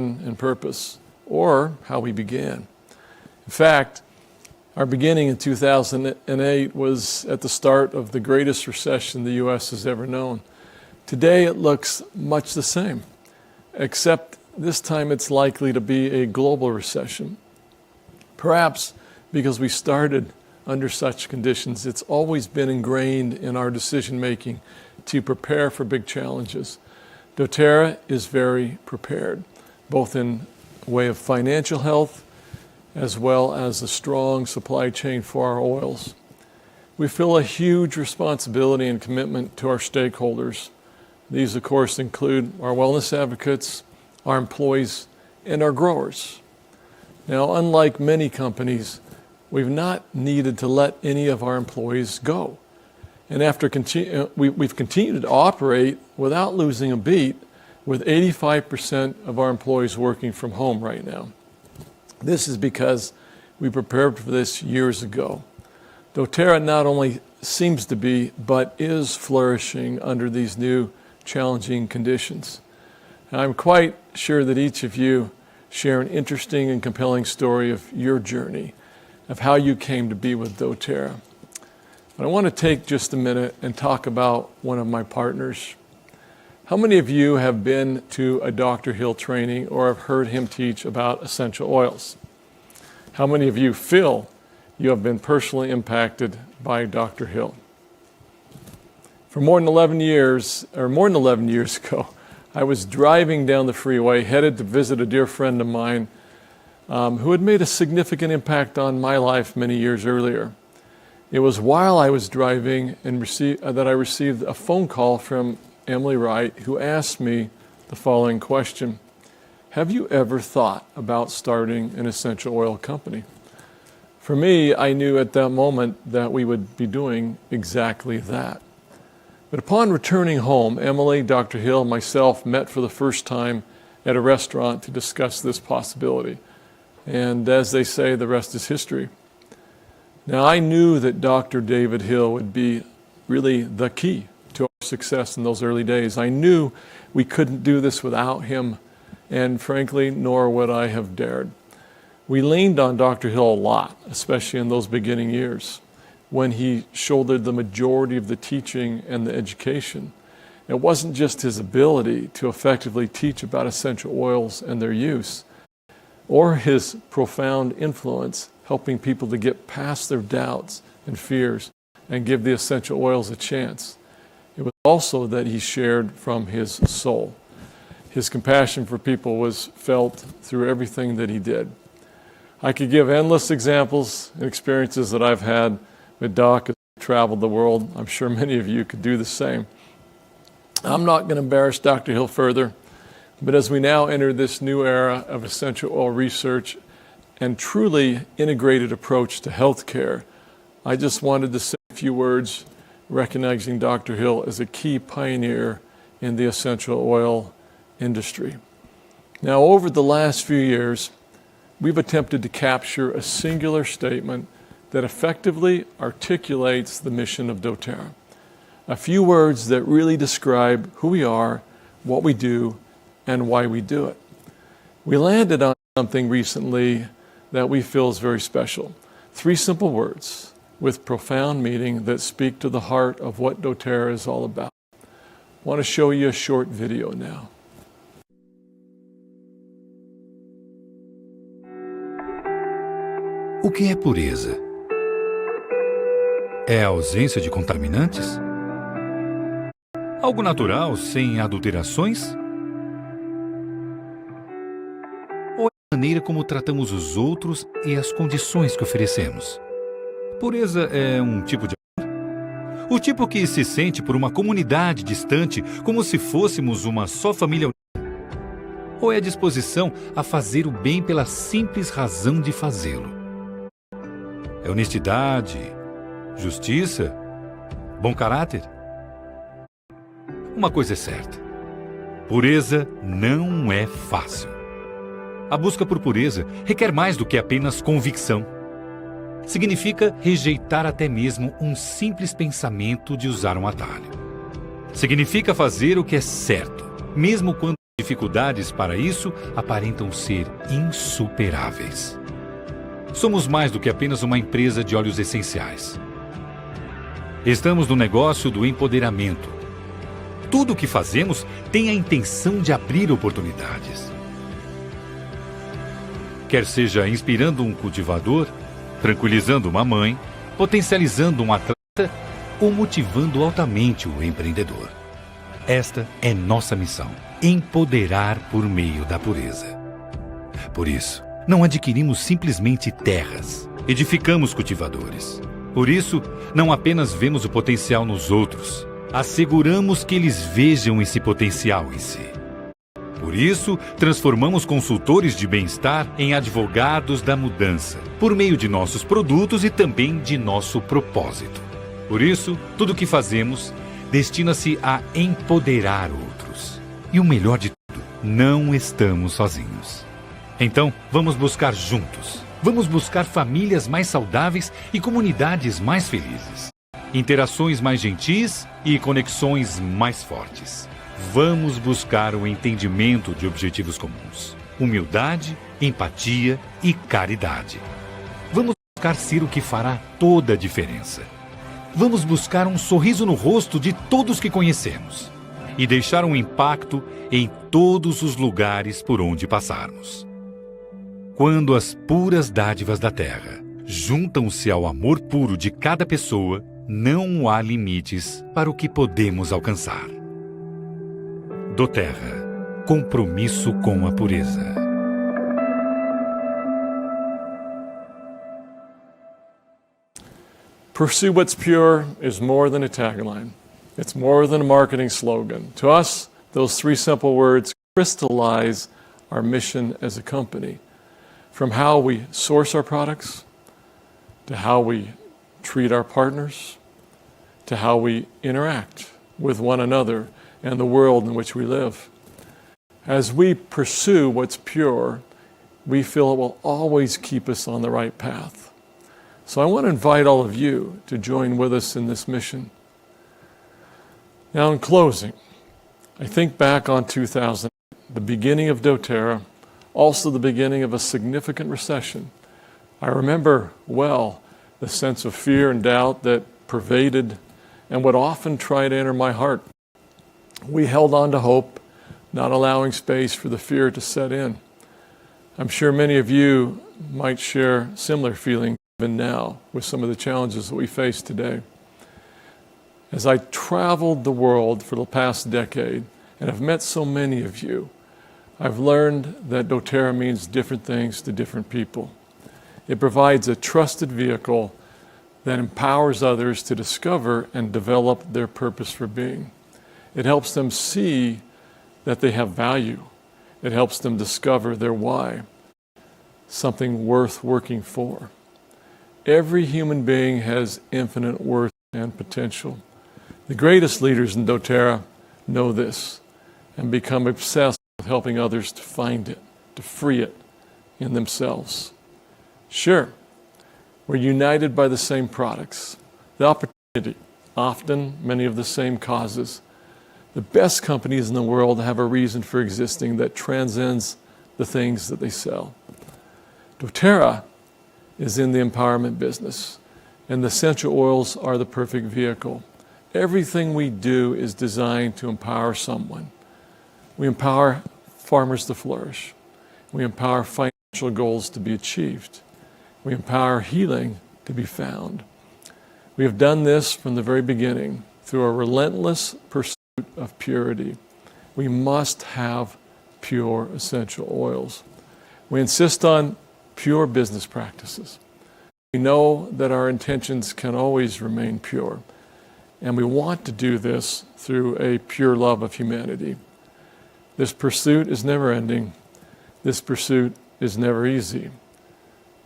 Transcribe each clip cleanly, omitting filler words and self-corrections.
and purpose, or how we began. In fact, our beginning in 2008 was at the start of the greatest recession the U.S. has ever known. Today it looks much the same, except this time it's likely to be a global recession. Perhaps because we started under such conditions, it's always been ingrained in our decision-making to prepare for big challenges. doTERRA is very prepared, both in a way of financial health as well as a strong supply chain for our oils. We feel a huge responsibility and commitment to our stakeholders. These, of course, include our wellness advocates, our employees, and our growers. Now, unlike many companies, we've not needed to let any of our employees go. And we've continued to operate without losing a beat, with 85% of our employees working from home right now. This is because we prepared for this years ago. doTERRA not only seems to be, but is flourishing under these new challenging conditions. And I'm quite sure that each of you share an interesting and compelling story of your journey, of how you came to be with doTERRA. But I want to take just a minute and talk about one of my partners. How many of you have been to a Dr. Hill training or have heard him teach about essential oils? How many of you feel you have been personally impacted by Dr. Hill? For more than 11 years ago, I was driving down the freeway headed to visit a dear friend of mine who had made a significant impact on my life many years earlier. It was while I was driving that I received a phone call from Emily Wright, who asked me the following question: have you ever thought about starting an essential oil company? For me, I knew at that moment that we would be doing exactly that. But upon returning home, Emily, Dr. Hill, and myself met for the first time at a restaurant to discuss this possibility. And as they say, the rest is history. Now, I knew that Dr. David Hill would be really the key to our success in those early days. I knew we couldn't do this without him, and frankly, nor would I have dared. We leaned on Dr. Hill a lot, especially in those beginning years, when he shouldered the majority of the teaching and the education. It wasn't just his ability to effectively teach about essential oils and their use, or his profound influence helping people to get past their doubts and fears and give the essential oils a chance. It was also that he shared from his soul. His compassion for people was felt through everything that he did. I could give endless examples and experiences that I've had with Doc as I traveled the world. I'm sure many of you could do the same. I'm not going to embarrass Dr. Hill further, but as we now enter this new era of essential oil research and truly integrated approach to healthcare, I just wanted to say a few words recognizing Dr. Hill as a key pioneer in the essential oil industry. Now, over the last few years, we've attempted to capture a singular statement that effectively articulates the mission of doTERRA. A few words that really describe who we are, what we do, and why we do it. We landed on something recently that we feel is very special. 3 simple words with profound meaning that speak to the heart of what doTERRA is all about. I want to show you a short video now. O que é pureza? É a ausência de contaminantes? Algo natural, sem adulterações? Ou é a maneira como tratamos os outros e as condições que oferecemos? Pureza é um tipo de amor? O tipo que se sente por uma comunidade distante, como se fôssemos uma só família unida? Ou é a disposição a fazer o bem pela simples razão de fazê-lo? É honestidade, justiça, bom caráter? Uma coisa é certa: pureza não é fácil. A busca por pureza requer mais do que apenas convicção. Significa rejeitar até mesmo um simples pensamento de usar um atalho. Significa fazer o que é certo, mesmo quando dificuldades para isso aparentam ser insuperáveis. Somos mais do que apenas uma empresa de óleos essenciais. Estamos no negócio do empoderamento. Tudo o que fazemos tem a intenção de abrir oportunidades. Quer seja inspirando um cultivador, tranquilizando uma mãe, potencializando um atleta ou motivando altamente o empreendedor. Esta é nossa missão: empoderar por meio da pureza. Por isso, não adquirimos simplesmente terras, edificamos cultivadores. Por isso, não apenas vemos o potencial nos outros, asseguramos que eles vejam esse potencial em si. Por isso, transformamos consultores de bem-estar em advogados da mudança, por meio de nossos produtos e também de nosso propósito. Por isso, tudo o que fazemos destina-se a empoderar outros. E o melhor de tudo, não estamos sozinhos. Então, vamos buscar juntos. Vamos buscar famílias mais saudáveis e comunidades mais felizes. Interações mais gentis e conexões mais fortes. Vamos buscar o entendimento de objetivos comuns. Humildade, empatia e caridade. Vamos buscar ser o que fará toda a diferença. Vamos buscar um sorriso no rosto de todos que conhecemos e deixar um impacto em todos os lugares por onde passarmos. Quando as puras dádivas da terra juntam-se ao amor puro de cada pessoa, não há limites para o que podemos alcançar. doTERRA, compromisso com a pureza. Pursue what's pure is more than a tagline. It's more than a marketing slogan. To us, those three simple words crystallize our mission as a company. From how we source our products, to how we treat our partners, to how we interact with one another and the world in which we live. As we pursue what's pure, we feel it will always keep us on the right path. So I want to invite all of you to join with us in this mission. Now, in closing, I think back on 2000, the beginning of doTERRA, also the beginning of a significant recession. I remember well the sense of fear and doubt that pervaded and would often try to enter my heart. We held on to hope, not allowing space for the fear to set in. I'm sure many of you might share similar feelings even now with some of the challenges that we face today. As I traveled the world for the past decade and have met so many of you, I've learned that doTERRA means different things to different people. It provides a trusted vehicle that empowers others to discover and develop their purpose for being. It helps them see that they have value. It helps them discover their why, something worth working for. Every human being has infinite worth and potential. The greatest leaders in doTERRA know this and become obsessed with helping others to find it, to free it in themselves. Sure, we're united by the same products, the opportunity, often many of the same causes. The best companies in the world have a reason for existing that transcends the things that they sell. doTERRA is in the empowerment business, and the essential oils are the perfect vehicle. Everything we do is designed to empower someone. We empower farmers to flourish. We empower financial goals to be achieved. We empower healing to be found. We have done this from the very beginning through a relentless pursuit of purity. We must have pure essential oils. We insist on pure business practices. We know that our intentions can always remain pure, and we want to do this through a pure love of humanity. This pursuit is never ending. This pursuit is never easy,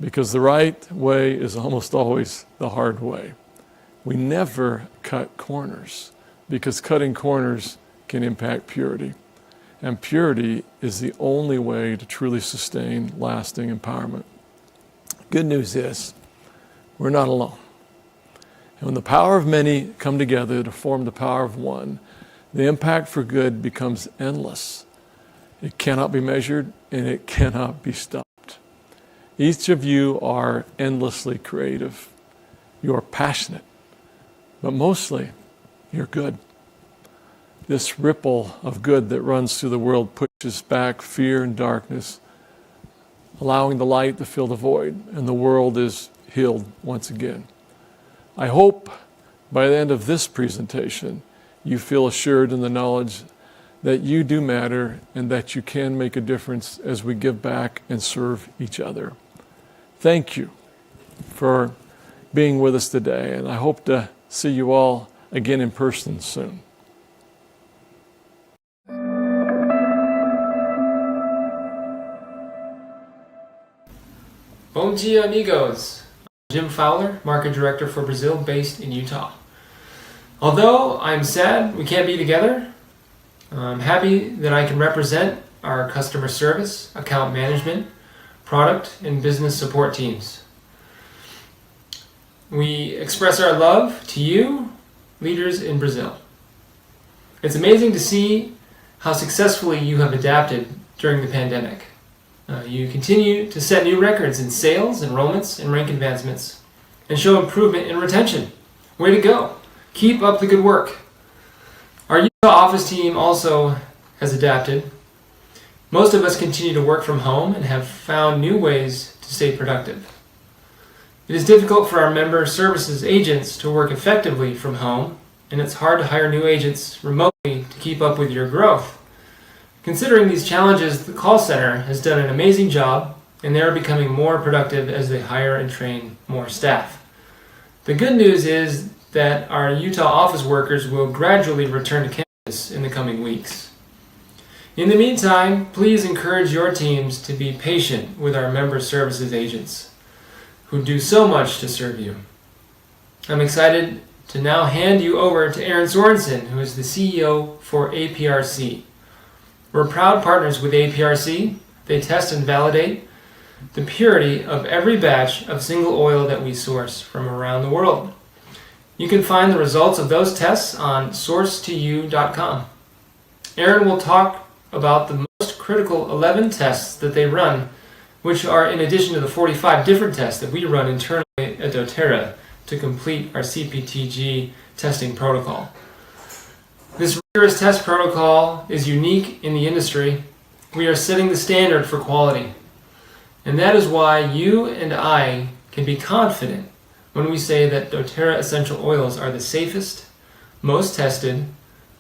because the right way is almost always the hard way. We never cut corners, because cutting corners can impact purity. And purity is the only way to truly sustain lasting empowerment. Good news is, we're not alone. And when the power of many come together to form the power of one, the impact for good becomes endless. It cannot be measured and it cannot be stopped. Each of you are endlessly creative. You are passionate, but mostly you're good. This ripple of good that runs through the world pushes back fear and darkness, allowing the light to fill the void, and the world is healed once again. I hope by the end of this presentation, you feel assured in the knowledge that you do matter and that you can make a difference as we give back and serve each other. Thank you for being with us today, and I hope to see you all again in person soon. Bom dia, amigos. I'm Jim Fowler, Market Director for Brazil, based in Utah. Although I'm sad we can't be together, I'm happy that I can represent our customer service, account management, product, and business support teams. We express our love to you, leaders in Brazil. It's amazing to see how successfully you have adapted during the pandemic. You continue to set new records in sales, enrollments, and rank advancements, and show improvement in retention. Way to go. Keep up the good work. Our Utah office team also has adapted. Most of us continue to work from home and have found new ways to stay productive. It is difficult for our member services agents to work effectively from home, and it's hard to hire new agents remotely to keep up with your growth. Considering these challenges, the call center has done an amazing job, and they are becoming more productive as they hire and train more staff. The good news is that our Utah office workers will gradually return to campus in the coming weeks. In the meantime, please encourage your teams to be patient with our member services agents, who do so much to serve you. I'm excited to now hand you over to Aaron Sorensen, who is the CEO for APRC. We're proud partners with APRC. They test and validate the purity of every batch of single oil that we source from around the world. You can find the results of those tests on sourcetoyou.com. Aaron will talk about the most critical 11 tests that they run, which are in addition to the 45 different tests that we run internally at doTERRA to complete our CPTG testing protocol. This rigorous test protocol is unique in the industry. We are setting the standard for quality. And that is why you and I can be confident when we say that doTERRA essential oils are the safest, most tested,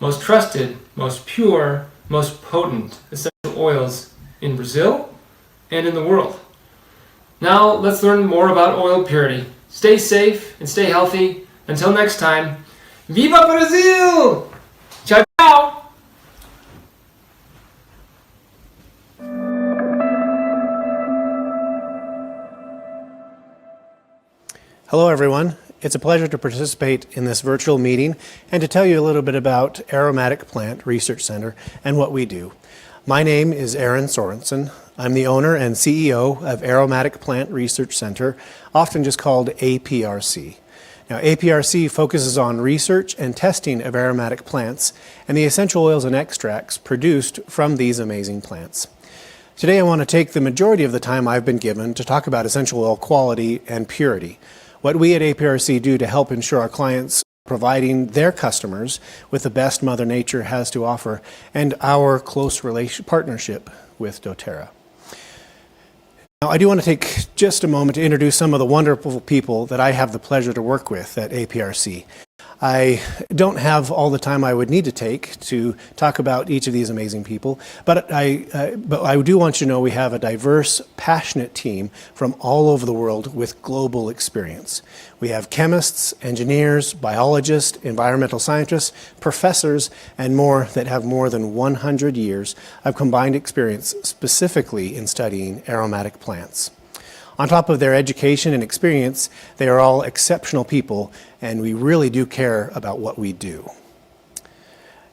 most trusted, most pure, most potent essential oils in Brazil and in the world. Now let's learn more about oil purity. Stay safe and stay healthy. Until next time, Viva Brazil! Ciao, ciao! Hello, everyone. It's a pleasure to participate in this virtual meeting and to tell you a little bit about Aromatic Plant Research Center and what we do. My name is Aaron Sorensen. I'm the owner and CEO of Aromatic Plant Research Center, often just called APRC. Now, APRC focuses on research and testing of aromatic plants and the essential oils and extracts produced from these amazing plants. Today, I want to take the majority of the time I've been given to talk about essential oil quality and purity, what we at APRC do to help ensure our clients providing their customers with the best Mother Nature has to offer, and our close partnership with doTERRA. Now, I do want to take just a moment to introduce some of the wonderful people that I have the pleasure to work with at APRC. I don't have all the time I would need to take to talk about each of these amazing people, but I do want you to know we have a diverse, passionate team from all over the world with global experience. We have chemists, engineers, biologists, environmental scientists, professors, and more that have more than 100 years of combined experience specifically in studying aromatic plants. On top of their education and experience, they are all exceptional people, and we really do care about what we do.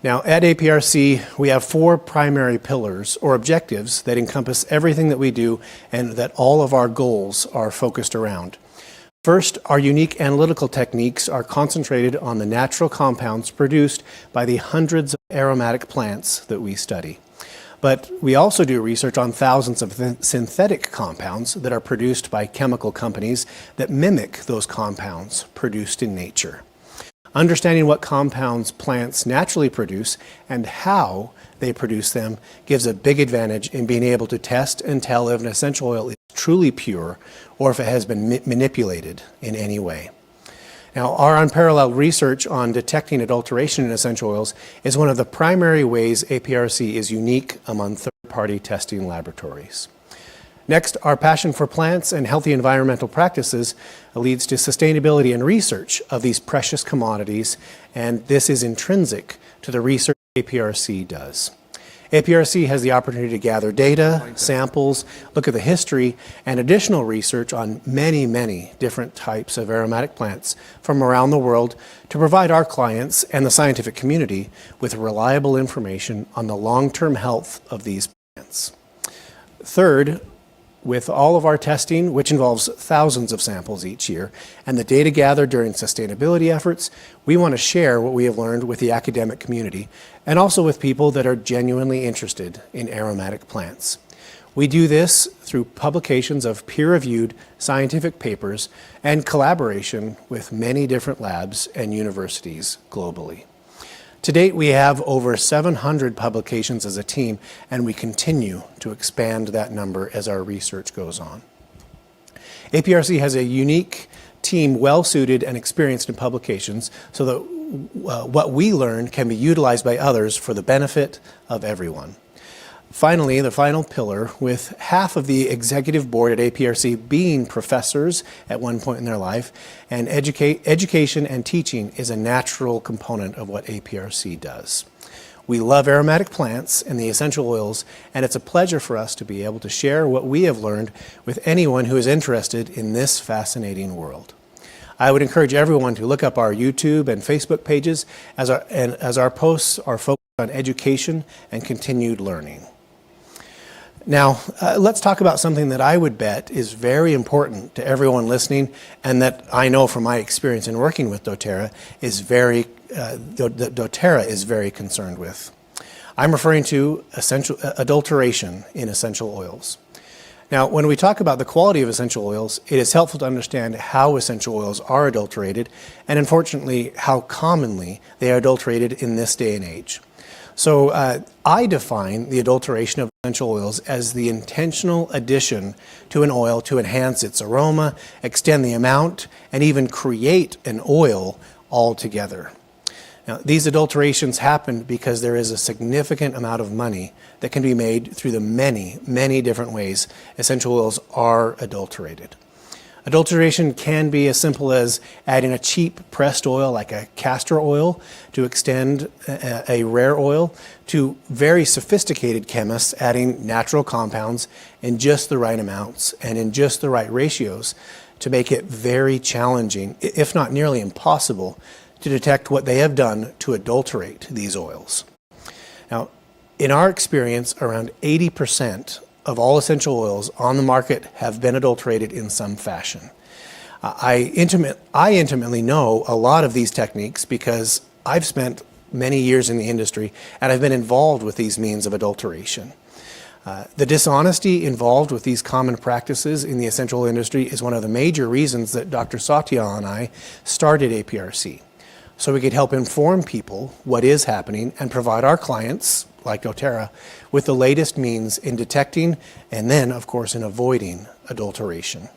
Now, at APRC, we have 4 primary pillars or objectives that encompass everything that we do and that all of our goals are focused around. First, our unique analytical techniques are concentrated on the natural compounds produced by the hundreds of aromatic plants that we study. But we also do research on thousands of synthetic compounds that are produced by chemical companies that mimic those compounds produced in nature. Understanding what compounds plants naturally produce and how they produce them gives a big advantage in being able to test and tell if an essential oil is truly pure or if it has been manipulated in any way. Now, our unparalleled research on detecting adulteration in essential oils is one of the primary ways APRC is unique among third-party testing laboratories. Next, our passion for plants and healthy environmental practices leads to sustainability and research of these precious commodities, and this is intrinsic to the research APRC does. APRC has the opportunity to gather data, samples, look at the history, and additional research on many, many different types of aromatic plants from around the world to provide our clients and the scientific community with reliable information on the long-term health of these plants. Third, with all of our testing, which involves thousands of samples each year, and the data gathered during sustainability efforts, we want to share what we have learned with the academic community and also with people that are genuinely interested in aromatic plants. We do this through publications of peer-reviewed scientific papers and collaboration with many different labs and universities globally. To date, we have over 700 publications as a team, and we continue to expand that number as our research goes on. APRC has a unique team well-suited and experienced in publications so that what we learn can be utilized by others for the benefit of everyone. Finally, the final pillar, with half of the executive board at APRC being professors at one point in their life, and education and teaching is a natural component of what APRC does. We love aromatic plants and the essential oils, and it's a pleasure for us to be able to share what we have learned with anyone who is interested in this fascinating world. I would encourage everyone to look up our YouTube and Facebook pages as our posts are focused on education and continued learning. Now, let's talk about something that I would bet is very important to everyone listening, and that I know from my experience in working with doTERRA doTERRA is very concerned with. I'm referring to adulteration in essential oils. Now, when we talk about the quality of essential oils, it is helpful to understand how essential oils are adulterated, and unfortunately, how commonly they are adulterated in this day and age. So I define the adulteration of essential oils as the intentional addition to an oil to enhance its aroma, extend the amount, and even create an oil altogether. Now, these adulterations happen because there is a significant amount of money that can be made through the many, many different ways essential oils are adulterated. Adulteration can be as simple as adding a cheap pressed oil like a castor oil to extend a rare oil, to very sophisticated chemists adding natural compounds in just the right amounts and in just the right ratios to make it very challenging, if not nearly impossible, to detect what they have done to adulterate these oils. Now, in our experience, around 80% of all essential oils on the market have been adulterated in some fashion. I intimately know a lot of these techniques because I've spent many years in the industry and I've been involved with these means of adulteration. The dishonesty involved with these common practices in the essential oil industry is one of the major reasons that Dr. Satya and I started APRC, so we could help inform people what is happening and provide our clients, like doTERRA, with the latest means in detecting and then, of course, in avoiding adulteration.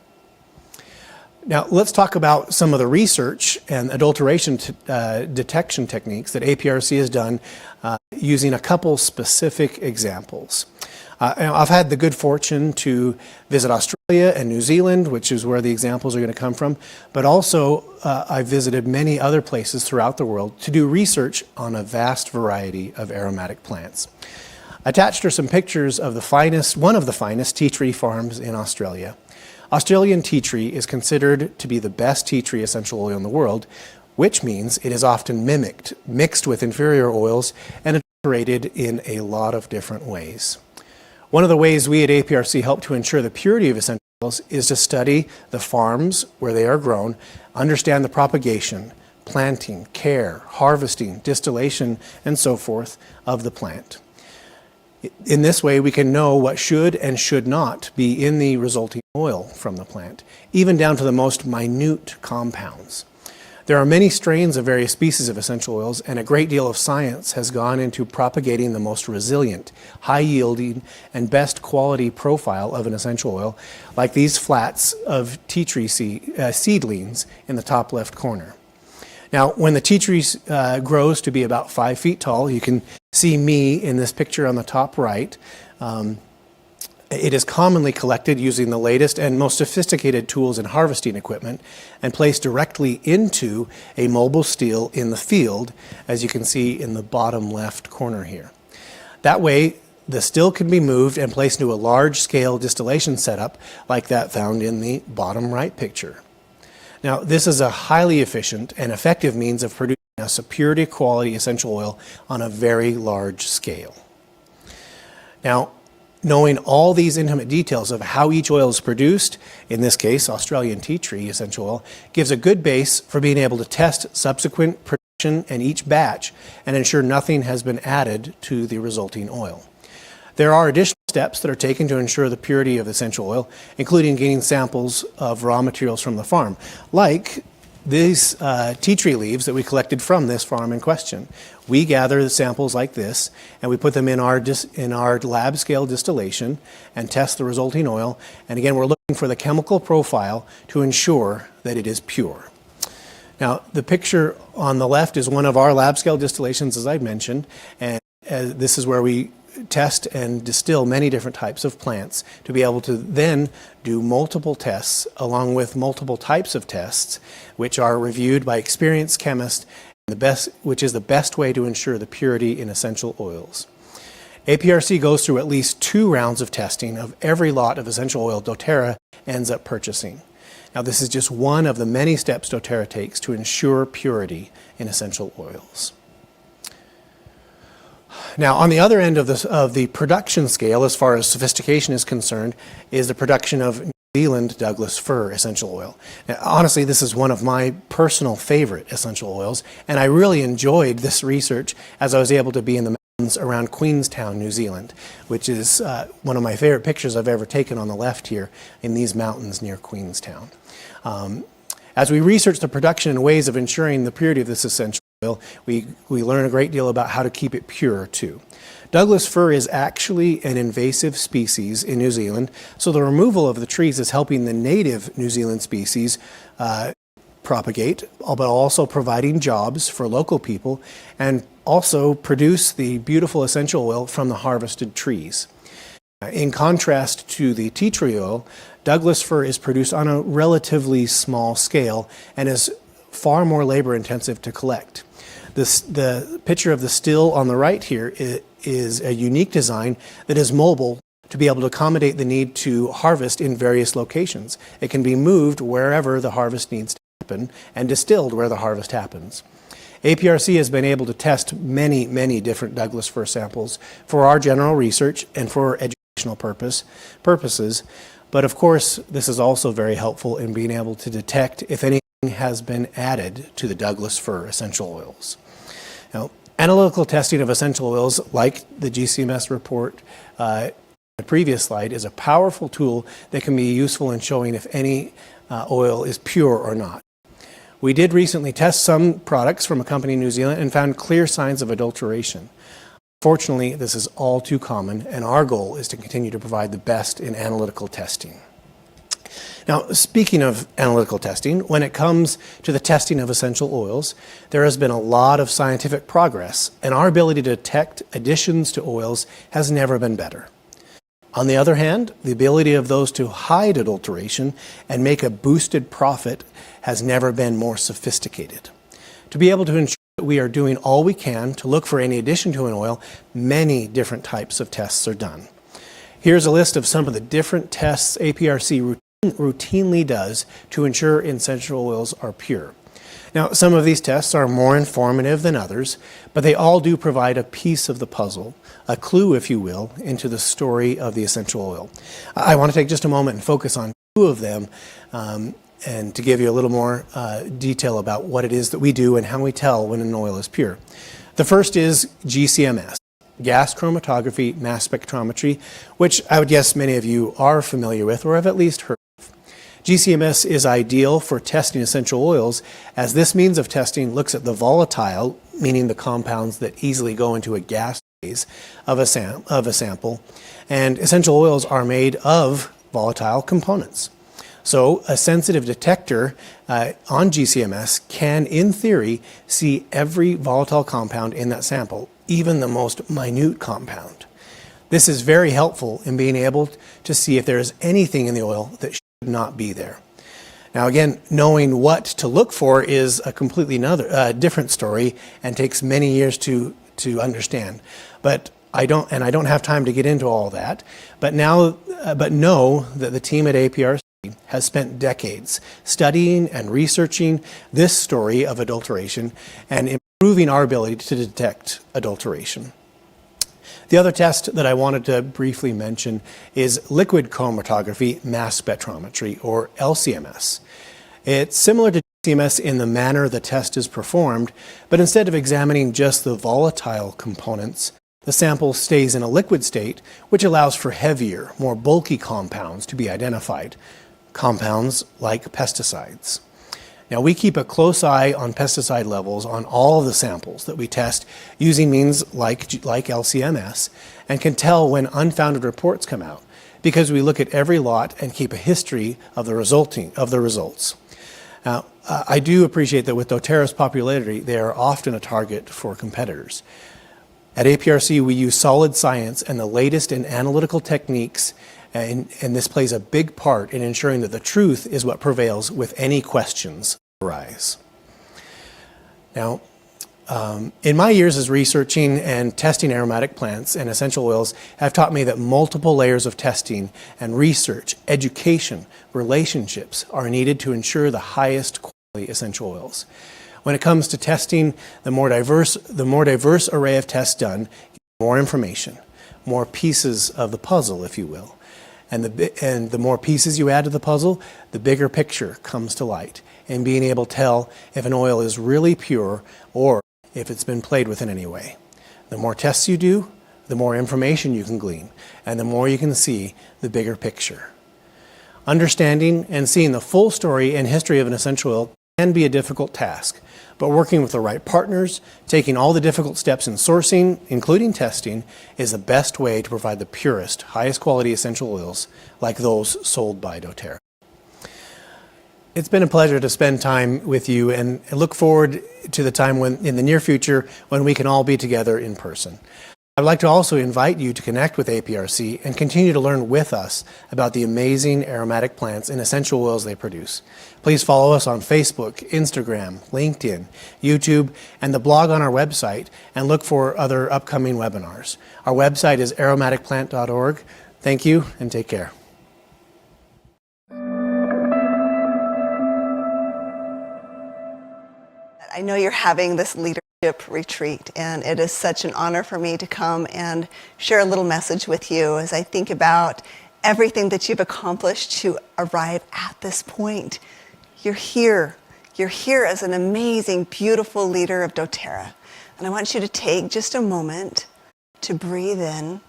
Now, let's talk about some of the research and adulteration detection techniques that APRC has done using a couple specific examples. I've had the good fortune to visit Australia and New Zealand, which is where the examples are going to come from, but also I've visited many other places throughout the world to do research on a vast variety of aromatic plants. Attached are some pictures of one of the finest tea tree farms in Australia. Australian tea tree is considered to be the best tea tree essential oil in the world, which means it is often mixed with inferior oils, and adulterated in a lot of different ways. One of the ways we at APRC help to ensure the purity of essential oils is to study the farms where they are grown, understand the propagation, planting, care, harvesting, distillation, and so forth of the plant. In this way, we can know what should and should not be in the resulting oil from the plant, even down to the most minute compounds. There are many strains of various species of essential oils, and a great deal of science has gone into propagating the most resilient, high-yielding, and best quality profile of an essential oil, like these flats of tea tree seedlings in the top left corner. Now, when the tea tree grows to be about 5 feet tall, you can see me in this picture on the top right. It is commonly collected using the latest and most sophisticated tools and harvesting equipment and placed directly into a mobile still in the field, as you can see in the bottom left corner here. That way, the still can be moved and placed into a large-scale distillation setup like that found in the bottom right picture. Now, this is a highly efficient and effective means of producing a superior quality essential oil on a very large scale. Now, knowing all these intimate details of how each oil is produced, in this case Australian tea tree essential oil, gives a good base for being able to test subsequent production and each batch and ensure nothing has been added to the resulting oil. There are additional steps that are taken to ensure the purity of essential oil, including getting samples of raw materials from the farm, like these tea tree leaves that we collected from this farm in question. We gather the samples like this, and we put them in our lab scale distillation and test the resulting oil. And again, we're looking for the chemical profile to ensure that it is pure. Now, the picture on the left is one of our lab scale distillations, as I mentioned, and this is where we test and distill many different types of plants to be able to then do multiple tests along with multiple types of tests, which are reviewed by experienced chemists, which is the best way to ensure the purity in essential oils. APRC goes through at least 2 rounds of testing of every lot of essential oil doTERRA ends up purchasing. Now, this is just one of the many steps doTERRA takes to ensure purity in essential oils. Now, on the other end of the production scale, as far as sophistication is concerned, is the production of New Zealand Douglas fir essential oil. Now, honestly, this is one of my personal favorite essential oils, and I really enjoyed this research as I was able to be in the mountains around Queenstown, New Zealand, which is one of my favorite pictures I've ever taken on the left here in these mountains near Queenstown. As we research the production and ways of ensuring the purity of this essential oil, we learn a great deal about how to keep it pure too. Douglas fir is actually an invasive species in New Zealand, so the removal of the trees is helping the native New Zealand species propagate, but also providing jobs for local people and also produce the beautiful essential oil from the harvested trees. In contrast to the tea tree oil, Douglas fir is produced on a relatively small scale and is far more labor intensive to collect. The picture of the still on the right here is a unique design that is mobile to be able to accommodate the need to harvest in various locations. It can be moved wherever the harvest needs to happen and distilled where the harvest happens. APRC has been able to test many, many different Douglas fir samples for our general research and for educational purposes, but of course this is also very helpful in being able to detect if anything has been added to the Douglas fir essential oils. Now, analytical testing of essential oils, like the GCMS report in the previous slide, is a powerful tool that can be useful in showing if any oil is pure or not. We did recently test some products from a company in New Zealand and found clear signs of adulteration. Fortunately, this is all too common, and our goal is to continue to provide the best in analytical testing. Now, speaking of analytical testing, when it comes to the testing of essential oils, there has been a lot of scientific progress, and our ability to detect additions to oils has never been better. On the other hand, the ability of those to hide adulteration and make a boosted profit has never been more sophisticated. To be able to ensure that we are doing all we can to look for any addition to an oil, many different types of tests are done. Here's a list of some of the different tests APRC routinely does to ensure essential oils are pure. Now, some of these tests are more informative than others, but they all do provide a piece of the puzzle, a clue, if you will, into the story of the essential oil. I want to take just a moment and focus on 2 of them and to give you a little more detail about what it is that we do and how we tell when an oil is pure. The first is GCMS. gas chromatography, mass spectrometry, which I would guess many of you are familiar with or have at least heard of. GCMS is ideal for testing essential oils, as this means of testing looks at the volatile, meaning the compounds that easily go into a gas phase of a sample, and essential oils are made of volatile components. So a sensitive detector on GCMS can, in theory, see every volatile compound in that sample, even the most minute compound. This is very helpful in being able to see if there is anything in the oil that should not be there. Now again, knowing what to look for is a completely different story and takes many years to understand. But I don't have time to get into all that. But know that the team at APRC has spent decades studying and researching this story of adulteration and improving our ability to detect adulteration. The other test that I wanted to briefly mention is liquid chromatography mass spectrometry, or LCMS. It's similar to GCMS in the manner the test is performed, but instead of examining just the volatile components, the sample stays in a liquid state, which allows for heavier, more bulky compounds to be identified, compounds like pesticides. Now, we keep a close eye on pesticide levels on all of the samples that we test using means like LCMS, and can tell when unfounded reports come out because we look at every lot and keep a history of the results. Now, I do appreciate that with doTERRA's popularity, they are often a target for competitors. At APRC, we use solid science and the latest in analytical techniques, and this plays a big part in ensuring that the truth is what prevails with any questions that arise. Now, in my years as researching and testing aromatic plants and essential oils have taught me that multiple layers of testing and research, education, relationships are needed to ensure the highest quality essential oils. When it comes to testing, the more diverse array of tests done, more information, more pieces of the puzzle, if you will. And the more pieces you add to the puzzle, the bigger picture comes to light, and being able to tell if an oil is really pure or if it's been played with in any way. The more tests you do, the more information you can glean, and the more you can see the bigger picture. Understanding and seeing the full story and history of an essential oil can be a difficult task, but working with the right partners, taking all the difficult steps in sourcing, including testing, is the best way to provide the purest, highest quality essential oils like those sold by doTERRA. It's been a pleasure to spend time with you, and I look forward to the time when, in the near future, when we can all be together in person. I'd like to also invite you to connect with APRC and continue to learn with us about the amazing aromatic plants and essential oils they produce. Please follow us on Facebook, Instagram, LinkedIn, YouTube, and the blog on our website, and look for other upcoming webinars. Our website is aromaticplant.org. Thank you, and take care. I know you're having this leadership retreat, and it is such an honor for me to come and share a little message with you as I think about everything that you've accomplished to arrive at this point. You're here. You're here as an amazing, beautiful leader of doTERRA. And I want you to take just a moment to breathe in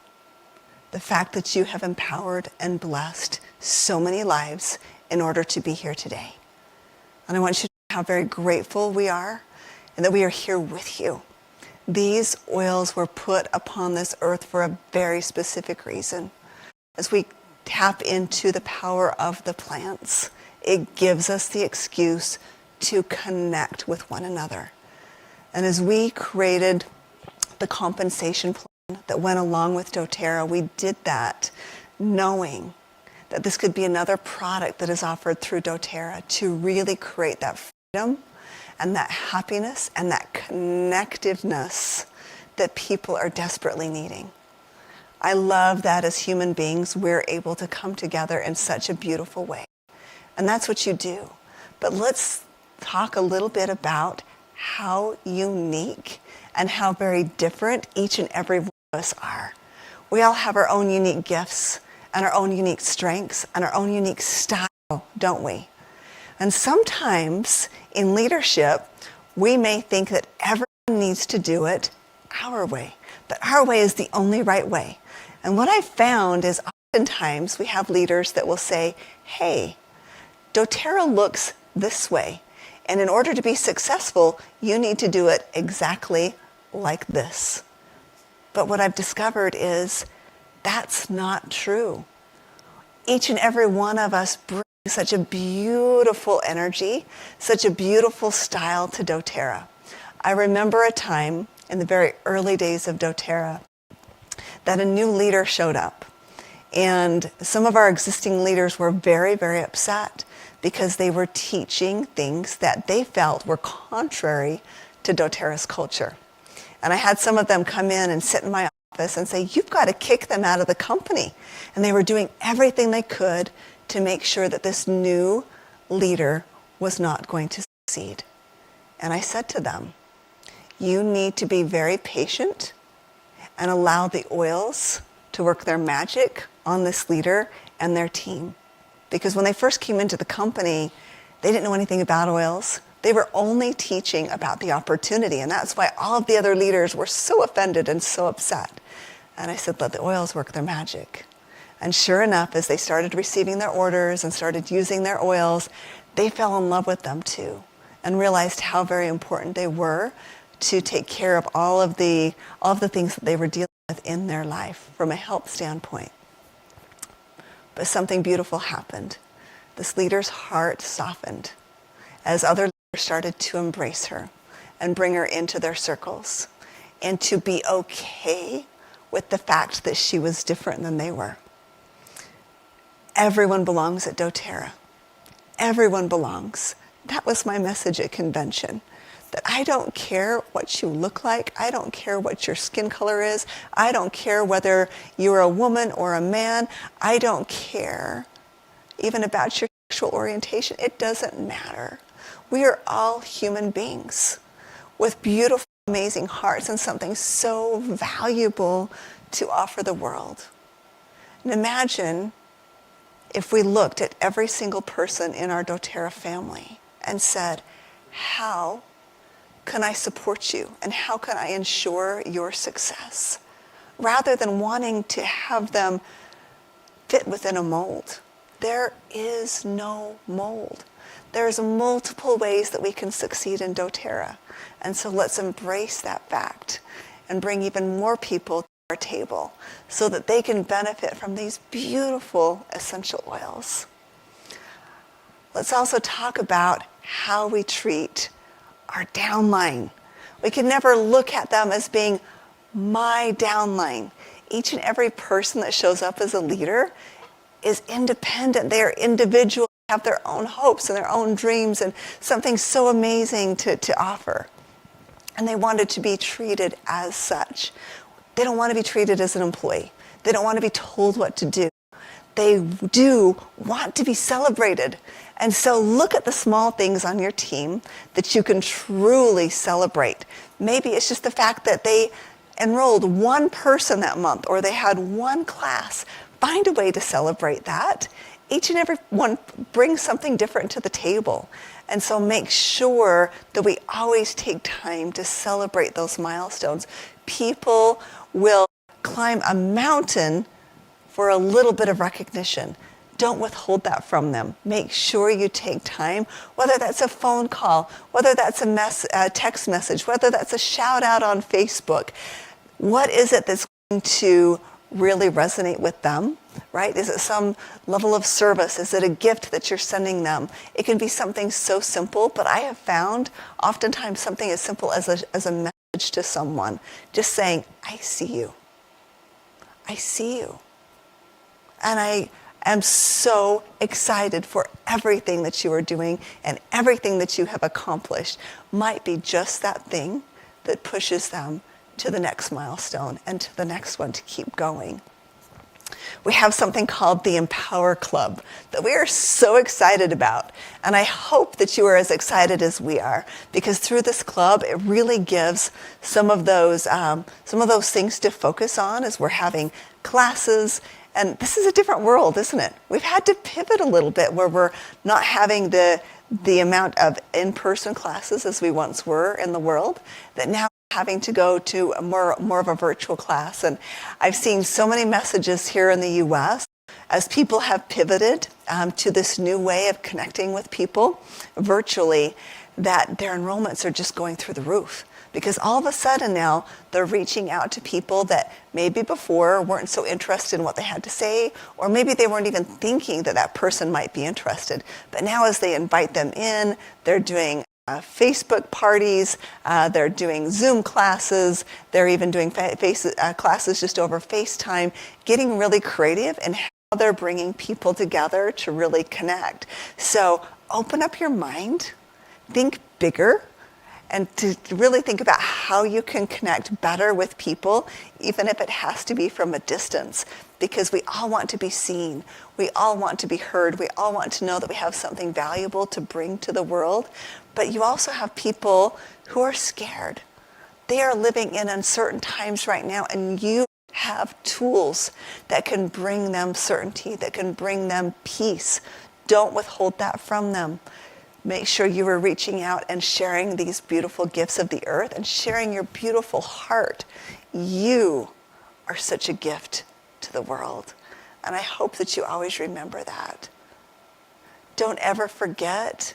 the fact that you have empowered and blessed so many lives in order to be here today. And I want you to know how very grateful we are and that we are here with you. These oils were put upon this earth for a very specific reason. As we tap into the power of the plants, it gives us the excuse to connect with one another. And as we created the compensation plan that went along with doTERRA, we did that knowing that this could be another product that is offered through doTERRA to really create that freedom and that happiness and that connectiveness that people are desperately needing. I love that as human beings, we're able to come together in such a beautiful way. And that's what you do. But let's talk a little bit about how unique and how very different each and every one of us are. We all have our own unique gifts and our own unique strengths and our own unique style, don't we? And sometimes in leadership, we may think that everyone needs to do it our way. that our way is the only right way. And what I've found is oftentimes we have leaders that will say, hey, doTERRA looks this way. And in order to be successful, you need to do it exactly like this. But what I've discovered is that's not true. Each and every one of us brings such a beautiful energy, such a beautiful style to doTERRA. I remember a time in the very early days of doTERRA that a new leader showed up. And some of our existing leaders were very, very upset because they were teaching things that they felt were contrary to doTERRA's culture. And I had some of them come in and sit in my office and say, you've got to kick them out of the company. And they were doing everything they could to make sure that this new leader was not going to succeed. And I said to them, you need to be very patient and allow the oils to work their magic on this leader and their team. Because when they first came into the company, they didn't know anything about oils. They were only teaching about the opportunity, and that's why all of the other leaders were so offended and so upset. And I said, let the oils work their magic. And sure enough, as they started receiving their orders and started using their oils, they fell in love with them too and realized how very important they were to take care of all of the things that they were dealing with in their life from a health standpoint. But something beautiful happened. This leader's heart softened as other leaders started to embrace her and bring her into their circles and to be okay with the fact that she was different than they were. Everyone belongs at doTERRA. Everyone belongs. That was my message at convention. That I don't care what you look like. I don't care what your skin color is. I don't care whether you're a woman or a man. I don't care even about your sexual orientation. It doesn't matter. We are all human beings with beautiful, amazing hearts and something so valuable to offer the world. And imagine if we looked at every single person in our doTERRA family and said, how can I support you and how can I ensure your success? Rather than wanting to have them fit within a mold. There is no mold. There's multiple ways that we can succeed in doTERRA. And so let's embrace that fact and bring even more people to our table so that they can benefit from these beautiful essential oils. Let's also talk about how we treat our downline. We can never look at them as being my downline. Each and every person that shows up as a leader is independent. They are individual, have their own hopes and their own dreams and something so amazing to offer. And they wanted to be treated as such. They don't want to be treated as an employee. They don't want to be told what to do. They do want to be celebrated. And so look at the small things on your team that you can truly celebrate. Maybe it's just the fact that they enrolled one person that month or they had one class. Find a way to celebrate that. Each and every one brings something different to the table. And so make sure that we always take time to celebrate those milestones. People will climb a mountain for a little bit of recognition. Don't withhold that from them. Make sure you take time, whether that's a phone call, whether that's a text message, whether that's a shout out on Facebook. What is it that's going to really resonate with them, right? Is it some level of service? Is it a gift that you're sending them? It can be something so simple, but I have found oftentimes something as simple as a message to someone, just saying, I see you. I see you. And I am so excited for everything that you are doing and everything that you have accomplished might be just that thing that pushes them to the next milestone and to the next one to keep going. We have something called the Empower Club that we are so excited about. And I hope that you are as excited as we are, because through this club, it really gives some of those things to focus on as we're having classes. And this is a different world, isn't it? We've had to pivot a little bit where we're not having the amount of in-person classes as we once were in the world, that now having to go to a more of a virtual class. And I've seen so many messages here in the U.S. as people have pivoted to this new way of connecting with people virtually, that their enrollments are just going through the roof. Because all of a sudden now they're reaching out to people that maybe before weren't so interested in what they had to say, or maybe they weren't even thinking that that person might be interested. But now as they invite them in, they're doing Facebook parties, they're doing Zoom classes, they're even doing classes just over FaceTime, getting really creative in how they're bringing people together to really connect. So open up your mind, think bigger, and to really think about how you can connect better with people, even if it has to be from a distance, because we all want to be seen. We all want to be heard. We all want to know that we have something valuable to bring to the world. But you also have people who are scared. They are living in uncertain times right now, and you have tools that can bring them certainty, that can bring them peace. Don't withhold that from them. Make sure you are reaching out and sharing these beautiful gifts of the earth and sharing your beautiful heart. You are such a gift to the world. And I hope that you always remember that. Don't ever forget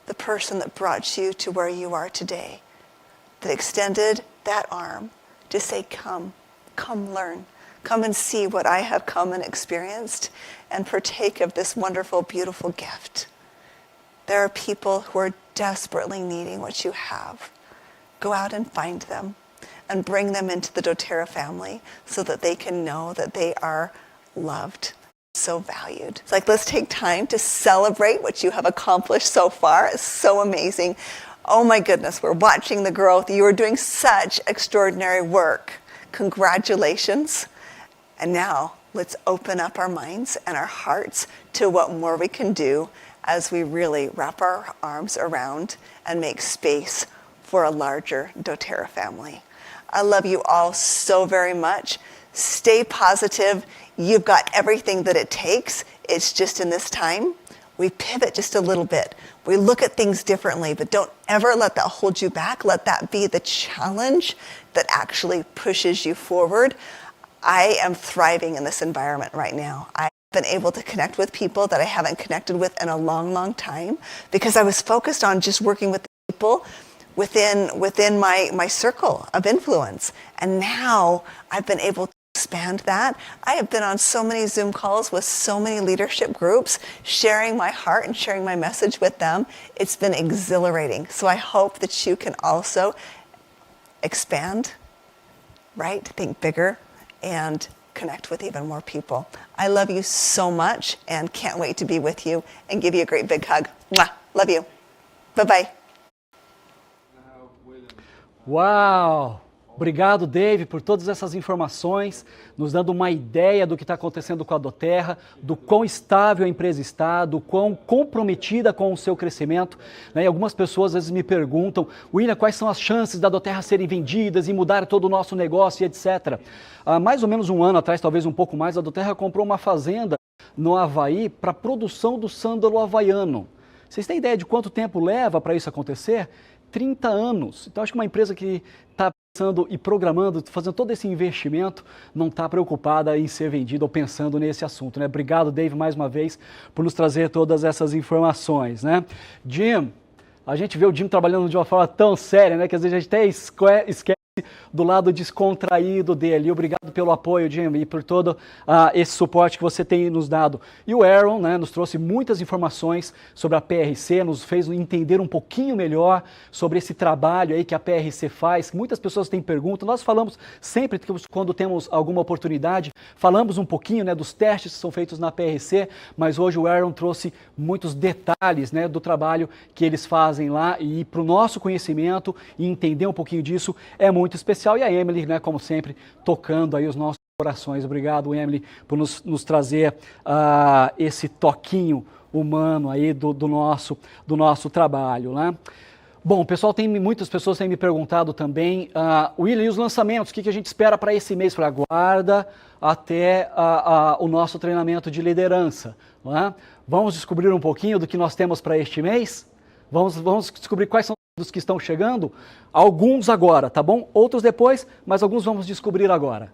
the person that brought you to where you are today, that extended that arm to say, come learn. Come and see what I have come and experienced and partake of this wonderful, beautiful gift. There are people who are desperately needing what you have. Go out and find them and bring them into the doTERRA family so that they can know that they are loved, so valued. It's like, let's take time to celebrate what you have accomplished so far. It's so amazing. Oh my goodness, we're watching the growth. You are doing such extraordinary work. Congratulations. And now let's open up our minds and our hearts to what more we can do as we really wrap our arms around and make space for a larger doTERRA family. I love you all so very much. Stay positive. You've got everything that it takes. It's just in this time, we pivot just a little bit. We look at things differently, but don't ever let that hold you back. Let that be the challenge that actually pushes you forward. I am thriving in this environment right now. I've been able to connect with people that I haven't connected with in a long, long time because I was focused on just working with people within my circle of influence. And now I've been able to expand that. I have been on so many Zoom calls with so many leadership groups, sharing my heart and sharing my message with them. It's been exhilarating. So I hope that you can also expand, right? Think bigger and connect with even more people. I love you so much and can't wait to be with you and give you a great big hug. Mwah. Love you. Bye-bye. Uau! Obrigado, Dave, por todas essas informações, nos dando uma ideia do que está acontecendo com a doTERRA, do quão estável a empresa está, do quão comprometida com o seu crescimento. Né? E algumas pessoas às vezes me perguntam, William, quais são as chances da doTERRA serem vendidas e mudar todo o nosso negócio e etc. Há mais ou menos um ano atrás, talvez um pouco mais, a doTERRA comprou uma fazenda no Havaí para a produção do sândalo havaiano. Vocês têm ideia de quanto tempo leva para isso acontecer? 30 anos. Então acho que uma empresa que está pensando e programando, fazendo todo esse investimento, não está preocupada em ser vendida ou pensando nesse assunto, né? Obrigado, Dave, mais uma vez, por nos trazer todas essas informações, né? Jim, a gente vê o Jim trabalhando de uma forma tão séria, né? Que às vezes a gente até esquece do lado descontraído dele. Obrigado pelo apoio, Jim, e por todo esse suporte que você tem nos dado. E o Aaron, né, nos trouxe muitas informações sobre a PRC, nos fez entender um pouquinho melhor sobre esse trabalho aí que a PRC faz. Muitas pessoas têm perguntas. Nós falamos sempre, quando temos alguma oportunidade, falamos um pouquinho, né, dos testes que são feitos na PRC, mas hoje o Aaron trouxe muitos detalhes, né, do trabalho que eles fazem lá, e para o nosso conhecimento e entender um pouquinho disso é muito especial. E a Emily, né, como sempre, tocando aí os nossos corações. Obrigado, Emily, por nos trazer esse toquinho humano aí do nosso trabalho, né? Bom, pessoal, muitas pessoas têm me perguntado também, William, e os lançamentos, o que a gente espera para esse mês? Aguarda até o nosso treinamento de liderança, não é? Vamos descobrir um pouquinho do que nós temos para este mês? Vamos descobrir quais são dos que estão chegando, alguns agora, tá bom? Outros depois, mas alguns vamos descobrir agora.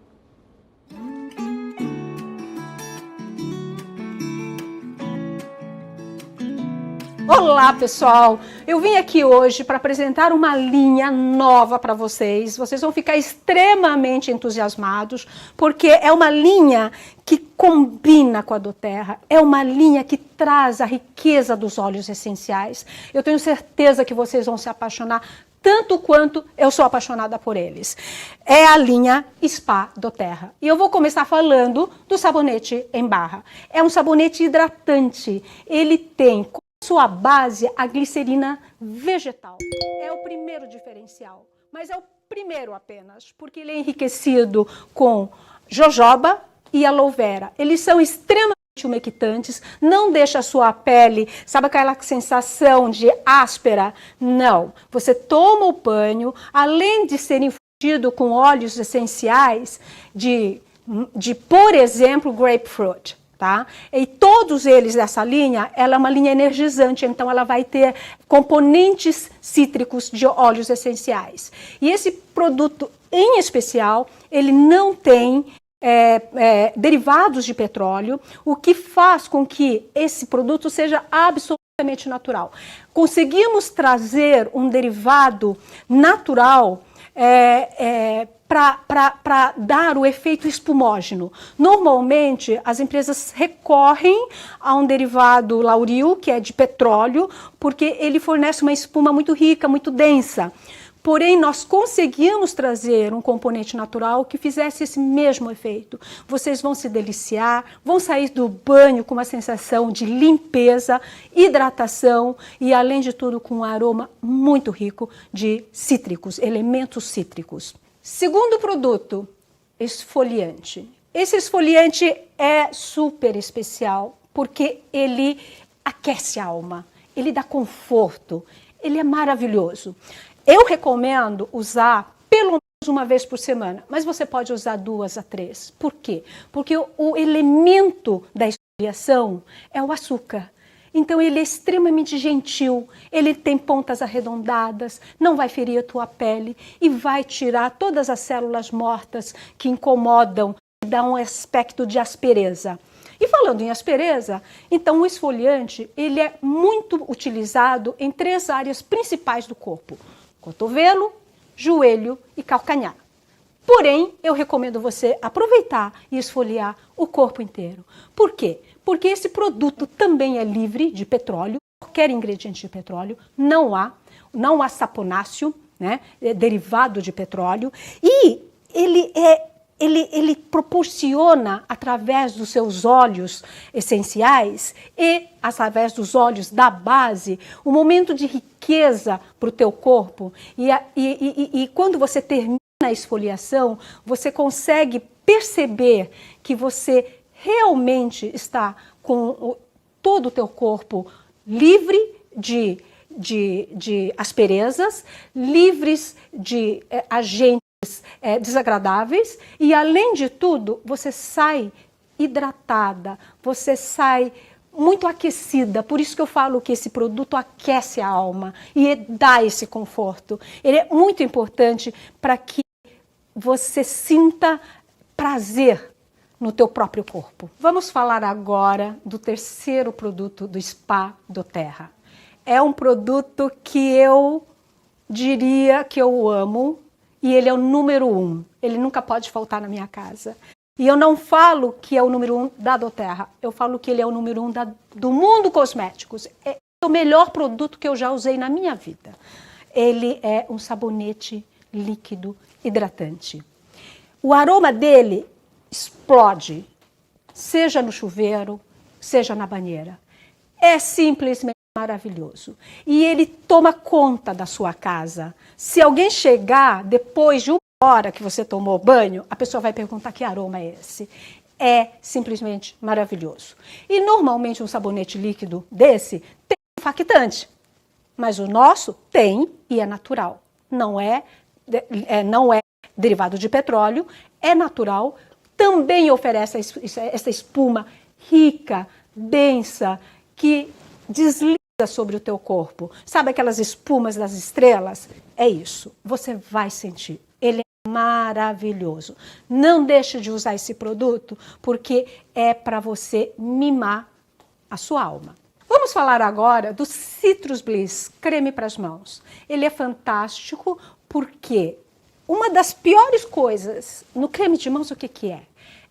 Olá, pessoal! Eu vim aqui hoje para apresentar uma linha nova para vocês. Vocês vão ficar extremamente entusiasmados, porque é uma linha que combina com a doTERRA, é uma linha que traz a riqueza dos óleos essenciais. Eu tenho certeza que vocês vão se apaixonar tanto quanto eu sou apaixonada por eles. É a linha Spa doTERRA. E eu vou começar falando do sabonete em barra. É um sabonete hidratante. Ele tem sua base a glicerina vegetal. É o primeiro diferencial, mas é o primeiro apenas, porque ele é enriquecido com jojoba e aloe vera. Eles são extremamente umectantes, não deixa a sua pele, sabe aquela sensação de áspera? Não. Você toma o banho, além de ser infundido com óleos essenciais de por exemplo, grapefruit. Tá? E todos eles dessa linha, ela é uma linha energizante, então ela vai ter componentes cítricos de óleos essenciais. E esse produto em especial, ele não tem derivados de petróleo, o que faz com que esse produto seja absolutamente natural. Conseguimos trazer um derivado natural para dar o efeito espumógeno. Normalmente, as empresas recorrem a um derivado lauril, que é de petróleo, porque ele fornece uma espuma muito rica, muito densa. Porém, nós conseguimos trazer um componente natural que fizesse esse mesmo efeito. Vocês vão se deliciar, vão sair do banho com uma sensação de limpeza, hidratação e, além de tudo, com um aroma muito rico de cítricos, elementos cítricos. Segundo produto, esfoliante. Esse esfoliante é super especial porque ele aquece a alma, ele dá conforto, ele é maravilhoso. Eu recomendo usar pelo menos uma vez por semana, mas você pode usar 2 a 3. Por quê? Porque o elemento da esfoliação é o açúcar. Então ele é extremamente gentil, ele tem pontas arredondadas, não vai ferir a tua pele e vai tirar todas as células mortas que incomodam e dão um aspecto de aspereza. E falando em aspereza, então o esfoliante ele é muito utilizado em 3 áreas principais do corpo: cotovelo, joelho e calcanhar. Porém, eu recomendo você aproveitar e esfoliar o corpo inteiro. Por quê? Porque esse produto também é livre de petróleo, qualquer ingrediente de petróleo, não há saponáceo, né, derivado de petróleo, e ele proporciona, através dos seus óleos essenciais e através dos óleos da base, um momento de riqueza para o teu corpo. E quando você termina a esfoliação, você consegue perceber que você realmente está com todo o teu corpo livre de asperezas, livres de agentes desagradáveis e, além de tudo, você sai hidratada, você sai muito aquecida. Por isso que eu falo que esse produto aquece a alma e dá esse conforto. Ele é muito importante para que você sinta prazer no teu próprio corpo. Vamos falar agora do terceiro produto do Spa doTERRA. É um produto que eu diria que eu amo e ele é o número 1. Ele nunca pode faltar na minha casa. E eu não falo que é o número 1 da doTERRA, eu falo que ele é o número 1 do mundo cosméticos. É o melhor produto que eu já usei na minha vida. Ele é um sabonete líquido hidratante. O aroma dele explode, seja no chuveiro, seja na banheira. É simplesmente maravilhoso. E ele toma conta da sua casa. Se alguém chegar depois de 1 hora que você tomou banho, a pessoa vai perguntar que aroma é esse. É simplesmente maravilhoso. E normalmente um sabonete líquido desse tem surfactante, mas o nosso tem e é natural. Não é derivado de petróleo, é natural. Também oferece essa espuma rica, densa, que desliza sobre o teu corpo. Sabe aquelas espumas das estrelas? É isso. Você vai sentir. Ele é maravilhoso. Não deixe de usar esse produto, porque é para você mimar a sua alma. Vamos falar agora do Citrus Bliss, creme para as mãos. Ele é fantástico porque uma das piores coisas no creme de mãos, o que que é?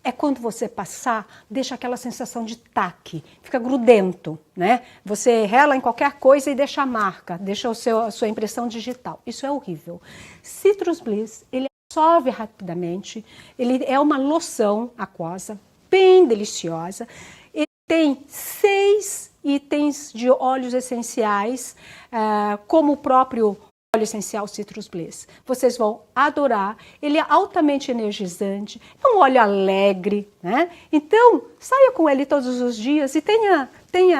É quando você passar, deixa aquela sensação de taque, fica grudento, né? Você rela em qualquer coisa e deixa a marca, deixa a sua impressão digital. Isso é horrível. Citrus Bliss, ele absorve rapidamente, ele é uma loção aquosa, bem deliciosa. Ele tem 6 itens de óleos essenciais, como o próprio óleo essencial Citrus Bliss. Vocês vão adorar, ele é altamente energizante, é um óleo alegre, né? Então, saia com ele todos os dias e tenha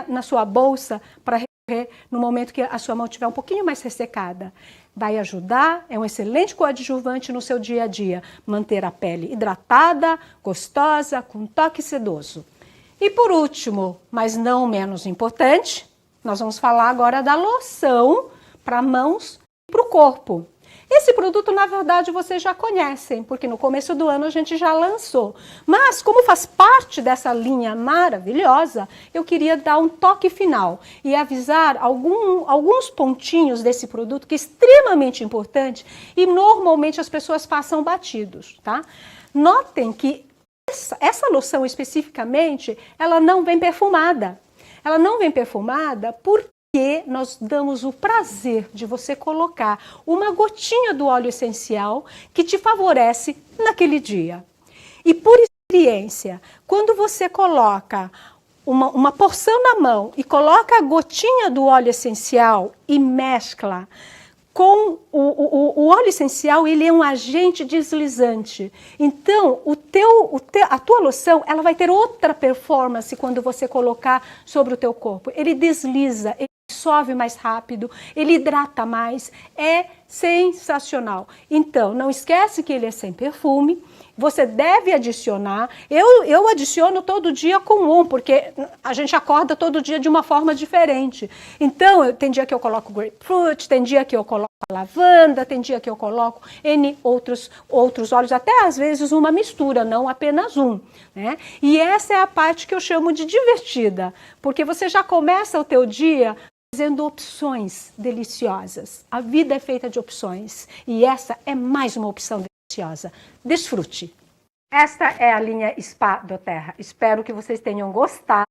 na sua bolsa para recorrer no momento que a sua mão estiver um pouquinho mais ressecada. Vai ajudar, é um excelente coadjuvante no seu dia a dia, manter a pele hidratada, gostosa, com um toque sedoso. E por último, mas não menos importante, nós vamos falar agora da loção para mãos e para o corpo. Esse produto, na verdade, vocês já conhecem, porque no começo do ano a gente já lançou. Mas, como faz parte dessa linha maravilhosa, eu queria dar um toque final e avisar alguns pontinhos desse produto que é extremamente importante e normalmente as pessoas passam batidos, tá? Notem que essa loção especificamente, ela não vem perfumada. Ela não vem perfumada porque nós damos o prazer de você colocar uma gotinha do óleo essencial que te favorece naquele dia. E por experiência, quando você coloca uma porção na mão e coloca a gotinha do óleo essencial e mescla com o óleo essencial, ele é um agente deslizante. Então, a tua loção, ela vai ter outra performance quando você colocar sobre o teu corpo. Ele desliza, ele dissolve mais rápido, ele hidrata mais, é sensacional. Então, não esquece que ele é sem perfume, você deve adicionar, eu adiciono todo dia com porque a gente acorda todo dia de uma forma diferente. Então, tem dia que eu coloco grapefruit, tem dia que eu coloco lavanda, tem dia que eu coloco N outros óleos, até às vezes uma mistura, não apenas um, né? E essa é a parte que eu chamo de divertida, porque você já começa o teu dia fazendo opções deliciosas. A vida é feita de opções e essa é mais uma opção deliciosa. Desfrute! Esta é a linha Spa do Terra. Espero que vocês tenham gostado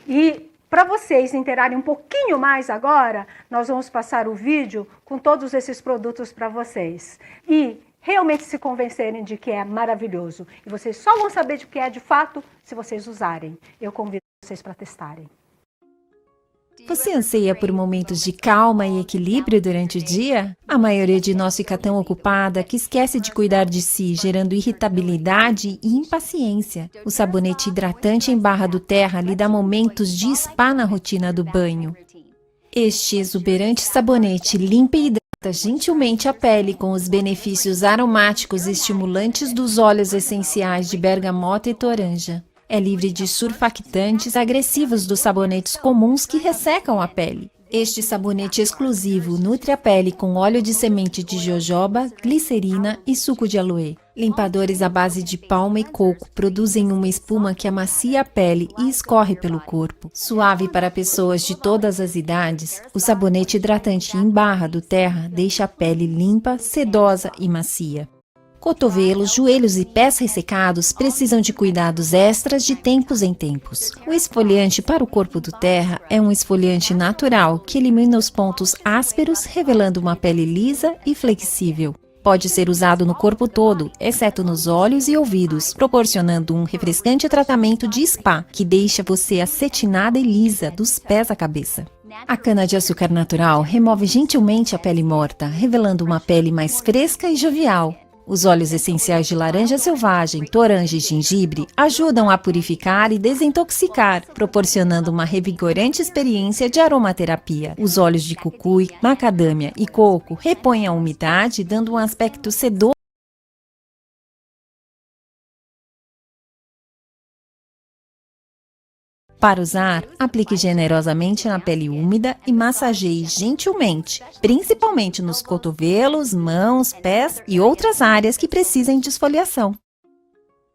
e para vocês interarem um pouquinho mais agora, nós vamos passar o vídeo com todos esses produtos para vocês. E realmente se convencerem de que é maravilhoso. E vocês só vão saber de que é de fato se vocês usarem. Eu convido vocês para testarem. Você anseia por momentos de calma e equilíbrio durante o dia? A maioria de nós fica tão ocupada que esquece de cuidar de si, gerando irritabilidade e impaciência. O sabonete hidratante em barra do Terra lhe dá momentos de spa na rotina do banho. Este exuberante sabonete limpa e hidrata gentilmente a pele com os benefícios aromáticos e estimulantes dos óleos essenciais de bergamota e toranja. É livre de surfactantes agressivos dos sabonetes comuns que ressecam a pele. Este sabonete exclusivo nutre a pele com óleo de semente de jojoba, glicerina e suco de aloe. Limpadores à base de palma e coco produzem uma espuma que amacia a pele e escorre pelo corpo. Suave para pessoas de todas as idades, o sabonete hidratante em barra do Terra deixa a pele limpa, sedosa e macia. Cotovelos, joelhos e pés ressecados precisam de cuidados extras de tempos em tempos. O esfoliante para o corpo do Terra é um esfoliante natural que elimina os pontos ásperos, revelando uma pele lisa e flexível. Pode ser usado no corpo todo, exceto nos olhos e ouvidos, proporcionando um refrescante tratamento de spa que deixa você acetinada e lisa dos pés à cabeça. A cana-de-açúcar natural remove gentilmente a pele morta, revelando uma pele mais fresca e jovial. Os óleos essenciais de laranja selvagem, toranja e gengibre ajudam a purificar e desintoxicar, proporcionando uma revigorante experiência de aromaterapia. Os óleos de cucui, macadâmia e coco repõem a umidade, dando um aspecto sedoso. Para usar, aplique generosamente na pele úmida e massageie gentilmente, principalmente nos cotovelos, mãos, pés e outras áreas que precisem de esfoliação.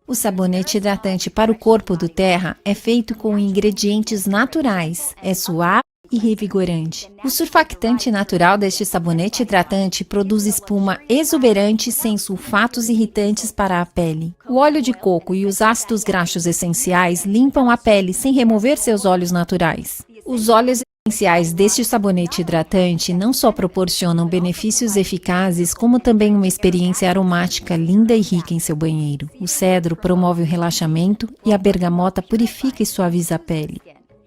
O sabonete hidratante para o corpo do Terra é feito com ingredientes naturais, é suave e revigorante. O surfactante natural deste sabonete hidratante produz espuma exuberante sem sulfatos irritantes para a pele. O óleo de coco e os ácidos graxos essenciais limpam a pele sem remover seus óleos naturais. Os óleos essenciais deste sabonete hidratante não só proporcionam benefícios eficazes, como também uma experiência aromática linda e rica em seu banheiro. O cedro promove o relaxamento e a bergamota purifica e suaviza a pele.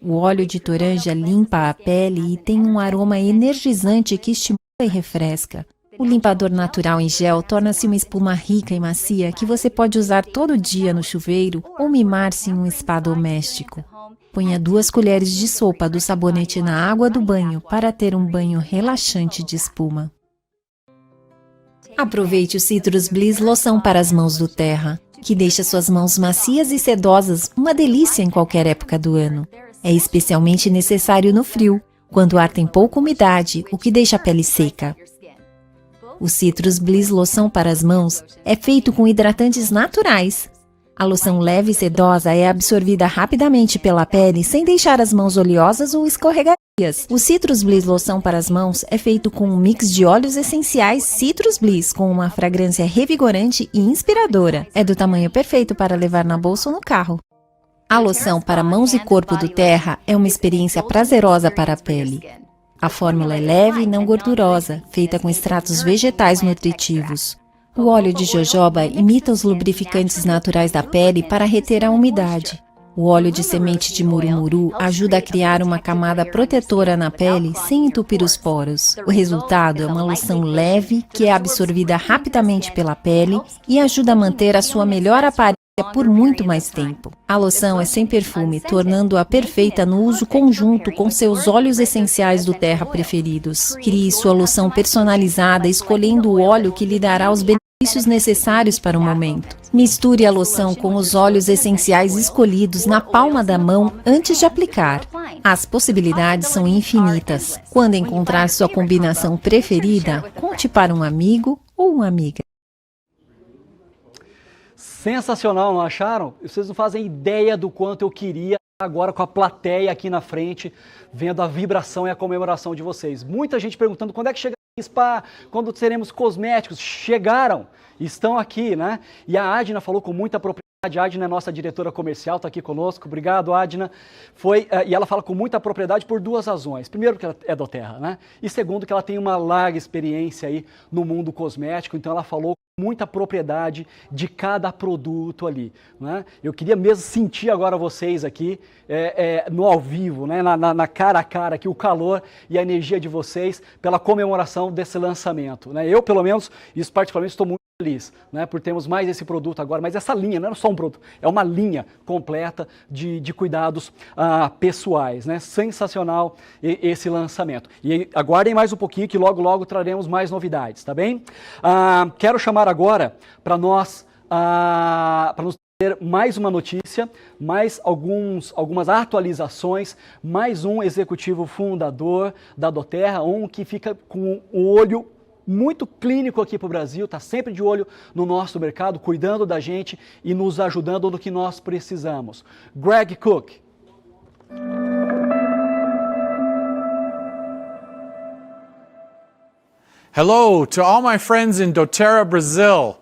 O óleo de toranja limpa a pele e tem um aroma energizante que estimula e refresca. O limpador natural em gel torna-se uma espuma rica e macia que você pode usar todo dia no chuveiro ou mimar-se em um spa doméstico. Ponha 2 colheres de sopa do sabonete na água do banho para ter um banho relaxante de espuma. Aproveite o Citrus Bliss loção para as mãos do Terra, que deixa suas mãos macias e sedosas uma delícia em qualquer época do ano. É especialmente necessário no frio, quando o ar tem pouca umidade, o que deixa a pele seca. O Citrus Bliss loção para as mãos é feito com hidratantes naturais. A loção leve e sedosa é absorvida rapidamente pela pele sem deixar as mãos oleosas ou escorregadias. O Citrus Bliss loção para as mãos é feito com um mix de óleos essenciais Citrus Bliss com uma fragrância revigorante e inspiradora. É do tamanho perfeito para levar na bolsa ou no carro. A loção para mãos e corpo do Terra é uma experiência prazerosa para a pele. A fórmula é leve e não gordurosa, feita com extratos vegetais nutritivos. O óleo de jojoba imita os lubrificantes naturais da pele para reter a umidade. O óleo de semente de murumuru ajuda a criar uma camada protetora na pele sem entupir os poros. O resultado é uma loção leve que é absorvida rapidamente pela pele e ajuda a manter a sua melhor aparência por muito mais tempo. A loção é sem perfume, tornando-a perfeita no uso conjunto com seus óleos essenciais do Terra preferidos. Crie sua loção personalizada escolhendo o óleo que lhe dará os benefícios necessários para o momento. Misture a loção com os óleos essenciais escolhidos na palma da mão antes de aplicar. As possibilidades são infinitas. Quando encontrar sua combinação preferida, conte para um amigo ou uma amiga. Sensacional, não acharam? Vocês não fazem ideia do quanto eu queria agora com a plateia aqui na frente, vendo a vibração e a comemoração de vocês. Muita gente perguntando quando é que chega o spa, quando teremos cosméticos. Chegaram, estão aqui, né? E a Adna falou com muita propriedade. A Adna é nossa diretora comercial, está aqui conosco. Obrigado, Adna. E ela fala com muita propriedade por 2 razões. Primeiro, que ela é do Terra, né? E segundo, que ela tem uma larga experiência aí no mundo cosmético, então ela falou com muita propriedade de cada produto ali, né? Eu queria mesmo sentir agora vocês aqui no ao vivo, né? na cara a cara aqui, o calor e a energia de vocês pela comemoração desse lançamento, né? Eu, pelo menos, isso particularmente estou muito feliz, né, por termos mais esse produto agora, mas essa linha não é só um produto, é uma linha completa de cuidados pessoais, né? Sensacional esse lançamento. E aguardem mais um pouquinho que logo logo traremos mais novidades, tá bem? Quero chamar agora para nos ter mais uma notícia, mais algumas atualizações, mais um executivo fundador da Doterra, um que fica com o olho muito clínico aqui para o Brasil, está sempre de olho no nosso mercado, cuidando da gente e nos ajudando no que nós precisamos. Greg Cook. Hello to all my friends in doTERRA, Brazil.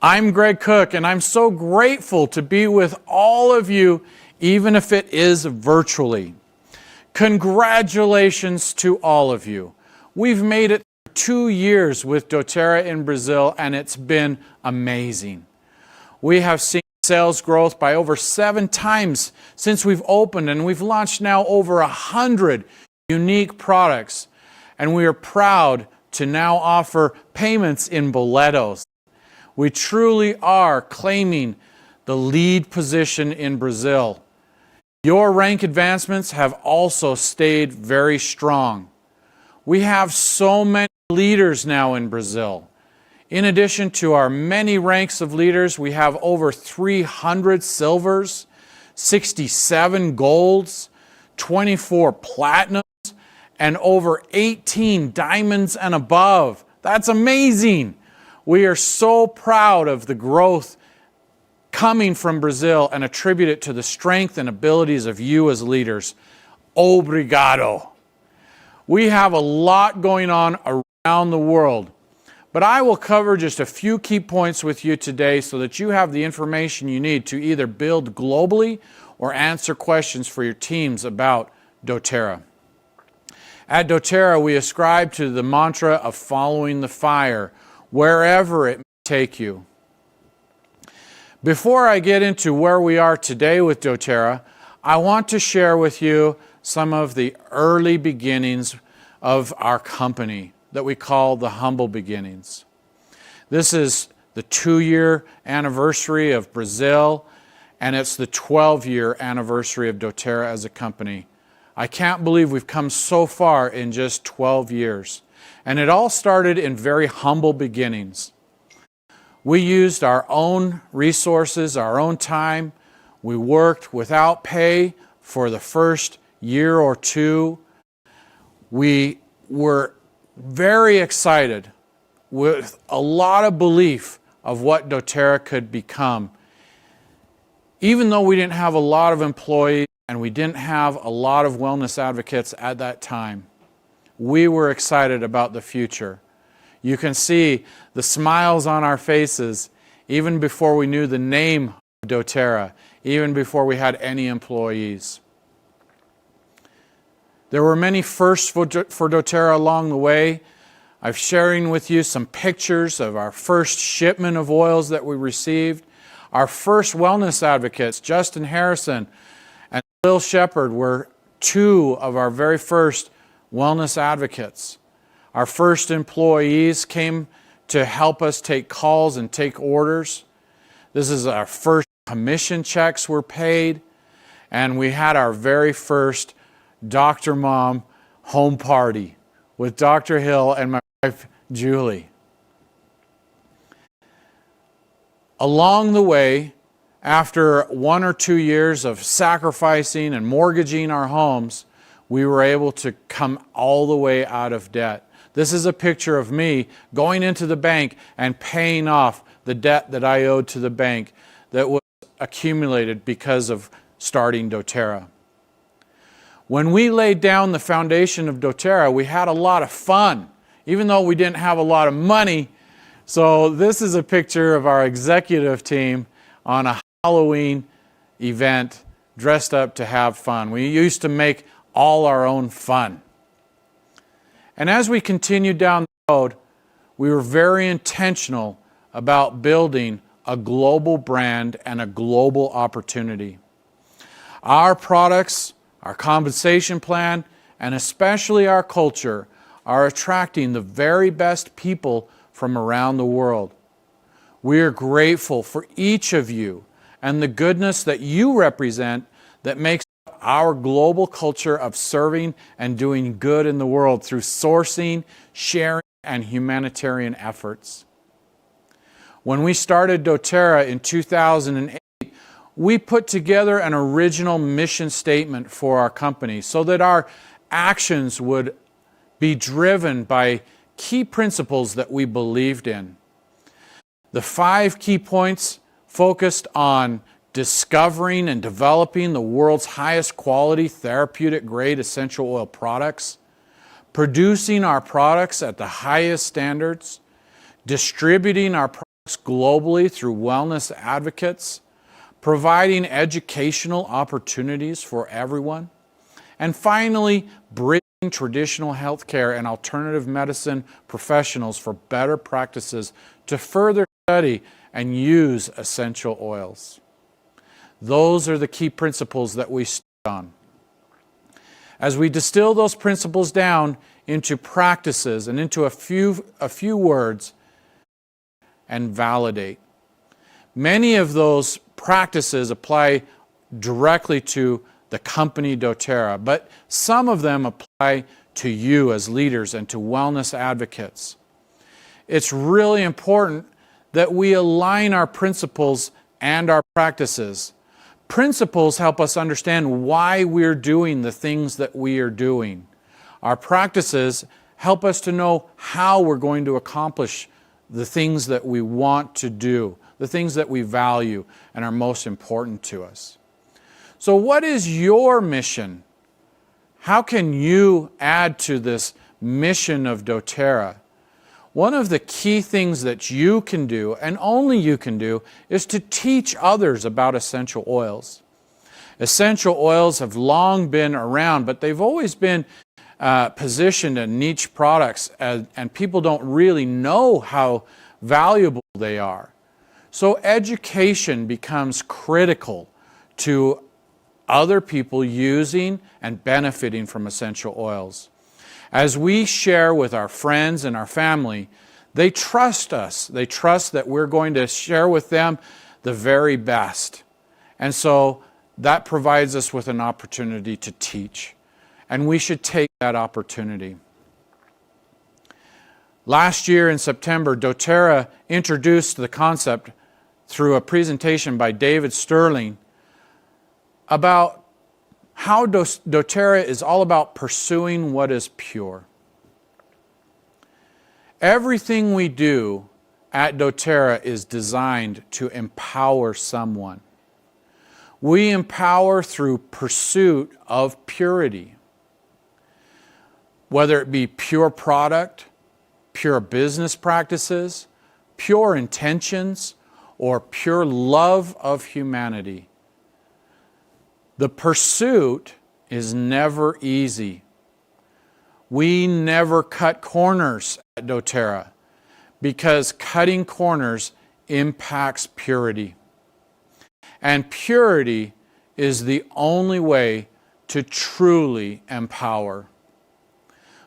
I'm Greg Cook, and I'm so grateful to be with all of you, even if it is virtually. Congratulations to all of you. We've made it 2 years with doTERRA in Brazil, and it's been amazing. We have seen sales growth by over 7 times since we've opened, and we've launched now over 100 unique products. And we are proud to now offer payments in boletos. We truly are claiming the lead position in Brazil. Your rank advancements have also stayed very strong. We have so many leaders now in Brazil. In addition to our many ranks of leaders, we have over 300 silvers, 67 golds, 24 platinums, and over 18 diamonds and above. That's amazing. We are so proud of the growth coming from Brazil and attribute it to the strength and abilities of you as leaders. Obrigado. We have a lot going on around the world, but I will cover just a few key points with you today so that you have the information you need to either build globally or answer questions for your teams about doTERRA. At doTERRA, we ascribe to the mantra of following the fire, wherever it may take you. Before I get into where we are today with doTERRA, I want to share with you some of the early beginnings of our company that we call the humble beginnings. This is the 2-year anniversary of Brazil, and it's the 12-year anniversary of doTERRA as a company. I can't believe we've come so far in just 12 years. And it all started in very humble beginnings. We used our own resources, our own time. We worked without pay for the first year or two. We were very excited with a lot of belief of what doTERRA could become. Even though we didn't have a lot of employees and we didn't have a lot of wellness advocates at that time, we were excited about the future. You can see the smiles on our faces even before we knew the name of doTERRA, even before we had any employees. There were many firsts for doTERRA along the way. I'm sharing with you some pictures of our first shipment of oils that we received. Our first wellness advocates, Justin Harrison and Lil Shepard, were 2 of our very first wellness advocates. Our first employees came to help us take calls and take orders. This is our first commission checks were paid, and we had our very first Dr. Mom home party with Dr. Hill and my wife, Julie. Along the way, after 1 or 2 years of sacrificing and mortgaging our homes, we were able to come all the way out of debt. This is a picture of me going into the bank and paying off the debt that I owed to the bank that was accumulated because of starting doTERRA. When we laid down the foundation of doTERRA, we had a lot of fun, even though we didn't have a lot of money. So this is a picture of our executive team on a Halloween event, dressed up to have fun. We used to make all our own fun. And as we continued down the road, we were very intentional about building a global brand and a global opportunity. Our products, our compensation plan, and especially our culture are attracting the very best people from around the world. We are grateful for each of you and the goodness that you represent that makes our global culture of serving and doing good in the world through sourcing, sharing, and humanitarian efforts. When we started doTERRA in 2008, we put together an original mission statement for our company so that our actions would be driven by key principles that we believed in. The 5 key points focused on discovering and developing the world's highest quality therapeutic grade essential oil products, producing our products at the highest standards, distributing our products globally through wellness advocates, providing educational opportunities for everyone, and finally, bridging traditional healthcare and alternative medicine professionals for better practices to further study and use essential oils. Those are the key principles that we stood on. As we distill those principles down into practices and into a few words, and validate. Many of those practices apply directly to the company doTERRA, but some of them apply to you as leaders and to wellness advocates. It's really important that we align our principles and our practices. principles help us understand why we're doing the things that we are doing. Our practices help us to know how we're going to accomplish the things that we want to do, the things that we value and are most important to us. So what is your mission? How can you add to this mission of doTERRA? One of the key things that you can do, and only you can do, is to teach others about essential oils. Essential oils have long been around, but they've always been positioned in niche products, and people don't really know how valuable they are. So education becomes critical to other people using and benefiting from essential oils. As we share with our friends and our family, they trust us. They trust that we're going to share with them the very best. And so that provides us with an opportunity to teach. And we should take that opportunity. Last year in September, doTERRA introduced the concept through a presentation by David Sterling about how doTERRA is all about pursuing what is pure. Everything we do at doTERRA is designed to empower someone. We empower through pursuit of purity. Whether it be pure product, pure business practices, pure intentions, or pure love of humanity. The pursuit is never easy. We never cut corners at doTERRA because cutting corners impacts purity. And purity is the only way to truly empower.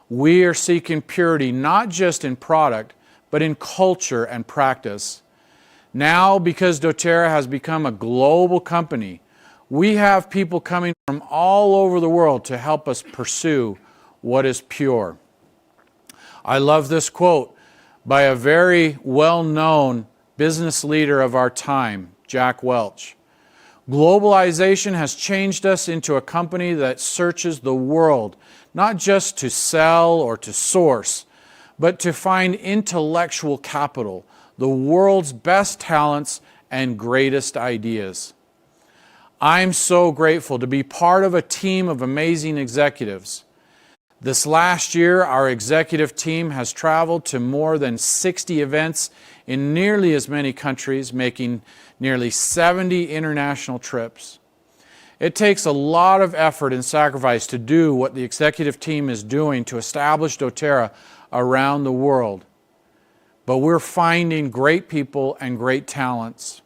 We are seeking purity not just in product, but in culture and practice. Now, because doTERRA has become a global company, we have people coming from all over the world to help us pursue what is pure. I love this quote by a very well-known business leader of our time, Jack Welch. Globalization has changed us into a company that searches the world, not just to sell or to source, but to find intellectual capital, the world's best talents and greatest ideas. I'm so grateful to be part of a team of amazing executives. This last year, our executive team has traveled to more than 60 events in nearly as many countries, making nearly 70 international trips. It takes a lot of effort and sacrifice to do what the executive team is doing to establish doTERRA around the world. But we're finding great people and great talents.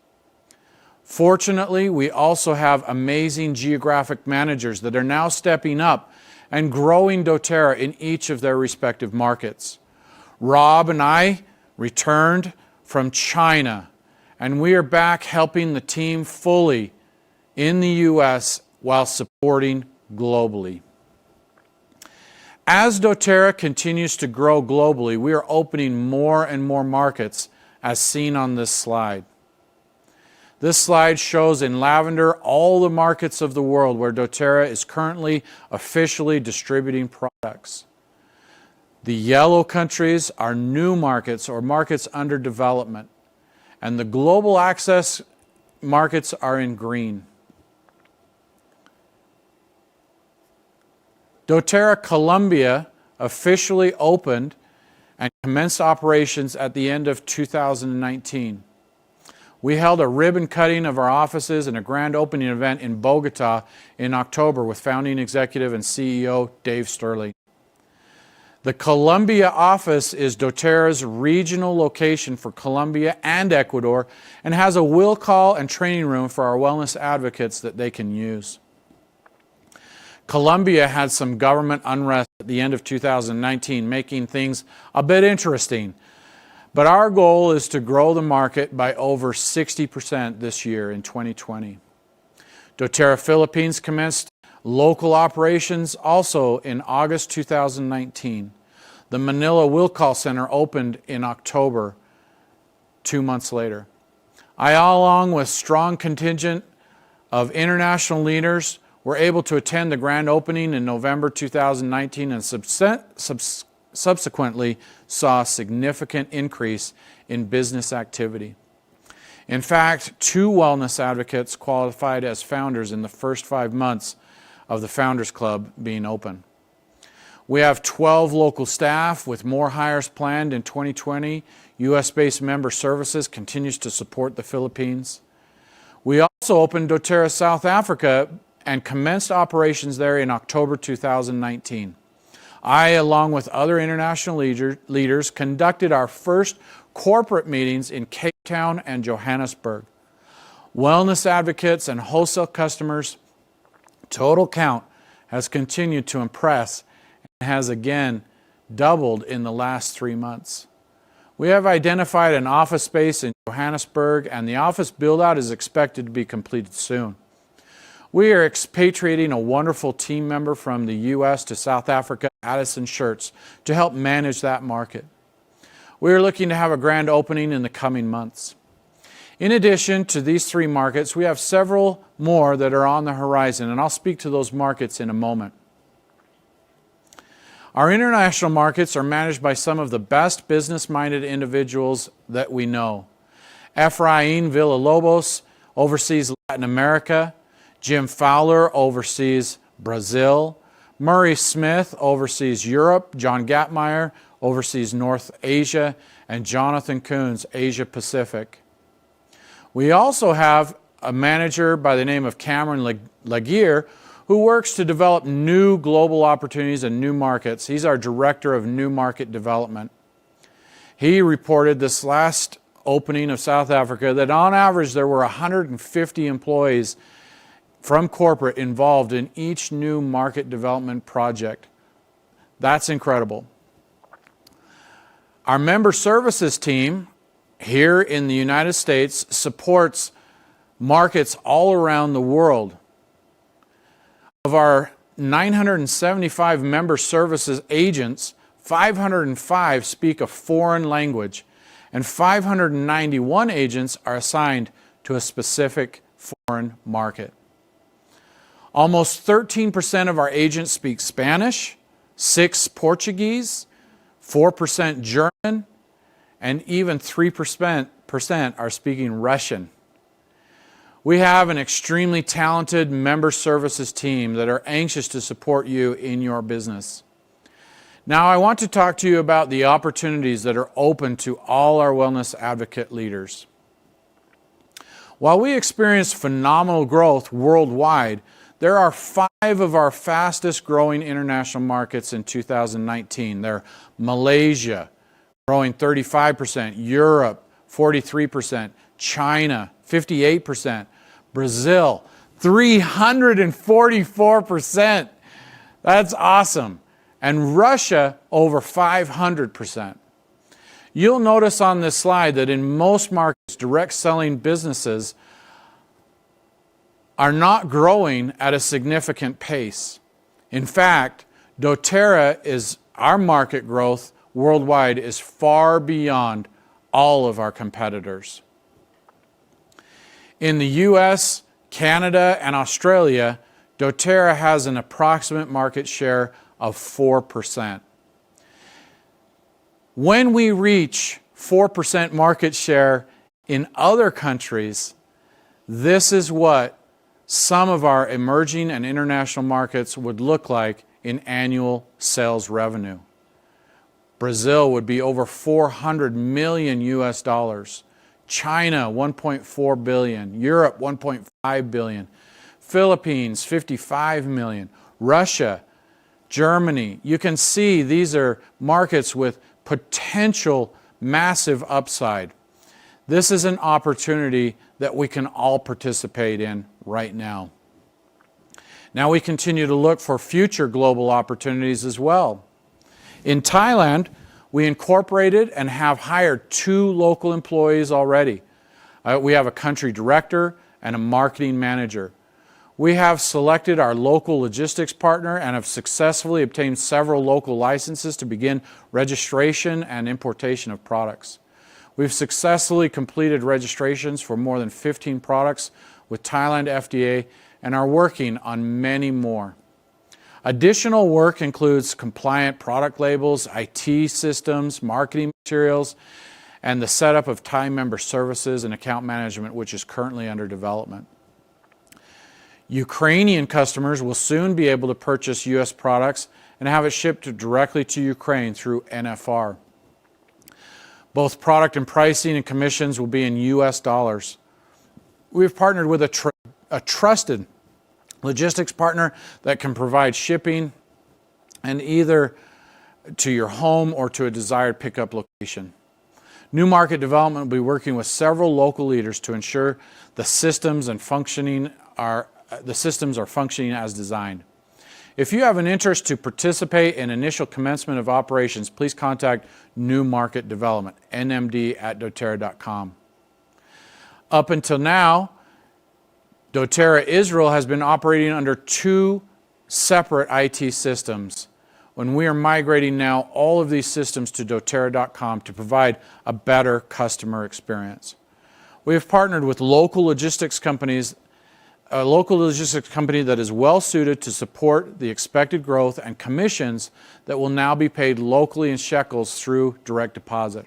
Fortunately, we also have amazing geographic managers that are now stepping up and growing doTERRA in each of their respective markets. Rob and I returned from China, and we are back helping the team fully in the U.S. while supporting globally. As doTERRA continues to grow globally, we are opening more and more markets as seen on this slide. This slide shows in lavender all the markets of the world where doTERRA is currently officially distributing products. The yellow countries are new markets or markets under development, and the global access markets are in green. doTERRA Colombia officially opened and commenced operations at the end of 2019. We held a ribbon cutting of our offices and a grand opening event in Bogota in October with founding executive and CEO Dave Sterling. The Colombia office is doTERRA's regional location for Colombia and Ecuador and has a will call and training room for our wellness advocates that they can use. Colombia had some government unrest at the end of 2019, making things a bit interesting. But our goal is to grow the market by over 60% this year in 2020. doTERRA Philippines commenced local operations also in August 2019. The Manila Will Call Center opened in October, 2 months later. I, along with strong contingent of international leaders were able to attend the grand opening in November 2019 and subsequently saw a significant increase in business activity. In fact, 2 wellness advocates qualified as founders in the first 5 months of the Founders Club being open. We have 12 local staff with more hires planned in 2020. U.S.-based member services continues to support the Philippines. We also opened doTERRA South Africa and commenced operations there in October 2019. I, along with other international leaders, conducted our first corporate meetings in Cape Town and Johannesburg. Wellness advocates and wholesale customers, total count has continued to impress and has again doubled in the last 3 months. We have identified an office space in Johannesburg, and the office build-out is expected to be completed soon. We are expatriating a wonderful team member from the U.S. to South Africa, Addison Shirts, to help manage that market. We are looking to have a grand opening in the coming months. In addition to these 3 markets, we have several more that are on the horizon, and I'll speak to those markets in a moment. Our international markets are managed by some of the best business-minded individuals that we know. Efrain Villalobos oversees Latin America. Jim Fowler oversees Brazil. Murray Smith oversees Europe. John Gatmeyer oversees North Asia. And Jonathan Coons, Asia Pacific. We also have a manager by the name of Cameron Laguerre who works to develop new global opportunities and new markets. He's our Director of New Market Development. He reported this last opening of South Africa that on average there were 150 employees from corporate involved in each new market development project. That's incredible. Our member services team here in the United States supports markets all around the world. Of our 975 member services agents, 505 speak a foreign language, and 591 agents are assigned to a specific foreign market. Almost 13% of our agents speak Spanish, 6% Portuguese, 4% German, and even 3% are speaking Russian. We have an extremely talented member services team that are anxious to support you in your business. Now, I want to talk to you about the opportunities that are open to all our wellness advocate leaders. While we experience phenomenal growth worldwide, there are 5 of our fastest growing international markets in 2019. They're Malaysia, growing 35%, Europe, 43%, China, 58%, Brazil, 344%. That's awesome. And Russia, over 500%. You'll notice on this slide that in most markets, direct selling businesses are not growing at a significant pace. In fact, doTERRA is our market growth worldwide is far beyond all of our competitors. In the US, Canada, and Australia, doTERRA has an approximate market share of 4%. When we reach 4% market share in other countries, this is what some of our emerging and international markets would look like in annual sales revenue. Brazil would be over 400 million US dollars. China, 1.4 billion. Europe, 1.5 billion. Philippines, 55 million. Russia, Germany. You can see these are markets with potential massive upside. This is an opportunity that we can all participate in right now. Now we continue to look for future global opportunities as well. In Thailand, we incorporated and have hired 2 local employees already. We have a country director and a marketing manager. We have selected our local logistics partner and have successfully obtained several local licenses to begin registration and importation of products. We've successfully completed registrations for more than 15 products with Thailand FDA and are working on many more. Additional work includes compliant product labels, IT systems, marketing materials, and the setup of Thai member services and account management, which is currently under development. Ukrainian customers will soon be able to purchase U.S. products and have it shipped directly to Ukraine through NFR. Both product and pricing and commissions will be in U.S. dollars. We've partnered with a trusted logistics partner that can provide shipping and either to your home or to a desired pickup location. New Market Development will be working with several local leaders to ensure the systems are functioning as designed. If you have an interest to participate in initial commencement of operations, please contact New Market Development, nmd@doterra.com. Up until now, doTERRA Israel has been operating under two separate IT systems. When we are migrating now all of these systems to doterra.com to provide a better customer experience. We have partnered with local logistics companies, a local logistics company that is well suited to support the expected growth and commissions that will now be paid locally in shekels through direct deposit.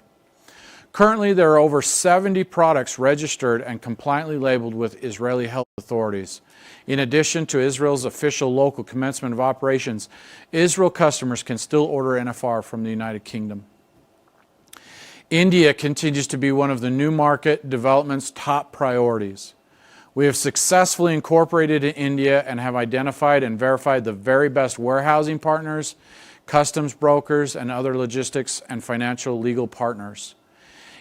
Currently, there are over 70 products registered and compliantly labeled with Israeli health authorities. In addition to Israel's official local commencement of operations, Israel customers can still order NFR from the United Kingdom. India continues to be one of the New Market Development's top priorities. We have successfully incorporated in India and have identified and verified the very best warehousing partners, customs brokers, and other logistics and financial legal partners.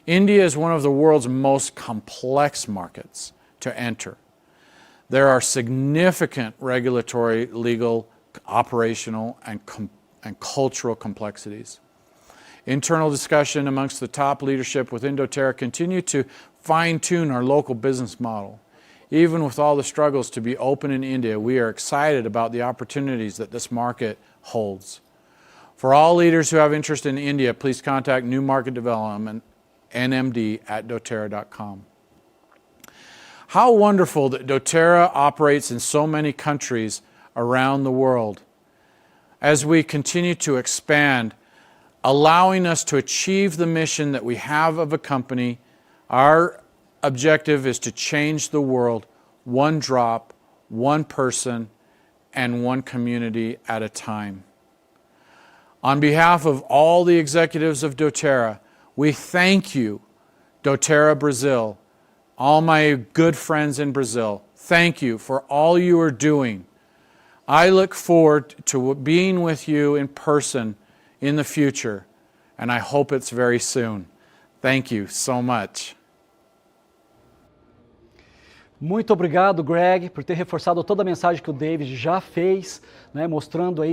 India is one of the world's most complex markets to enter. There are significant regulatory, legal, operational, and cultural complexities. Internal discussion amongst the top leadership within doTERRA continue to fine-tune our local business model. Even with all the struggles to be open in India, we are excited about the opportunities that this market holds. For all leaders who have interest in India, please contact New Market Development, nmd@doterra.com. How wonderful that doTERRA operates in so many countries around the world. As we continue to expand, allowing us to achieve the mission that we have of a company, our objective is to change the world one drop, one person, and one community at a time. On behalf of all the executives of doTERRA, we thank you, doTERRA Brazil, all my good friends in Brazil. Thank you for all you are doing. I look forward to being with you in person in the future, and I hope it's very soon. Thank you so much. Muito obrigado, Greg, por ter reforçado toda a mensagem que o David já fez, né, mostrando aí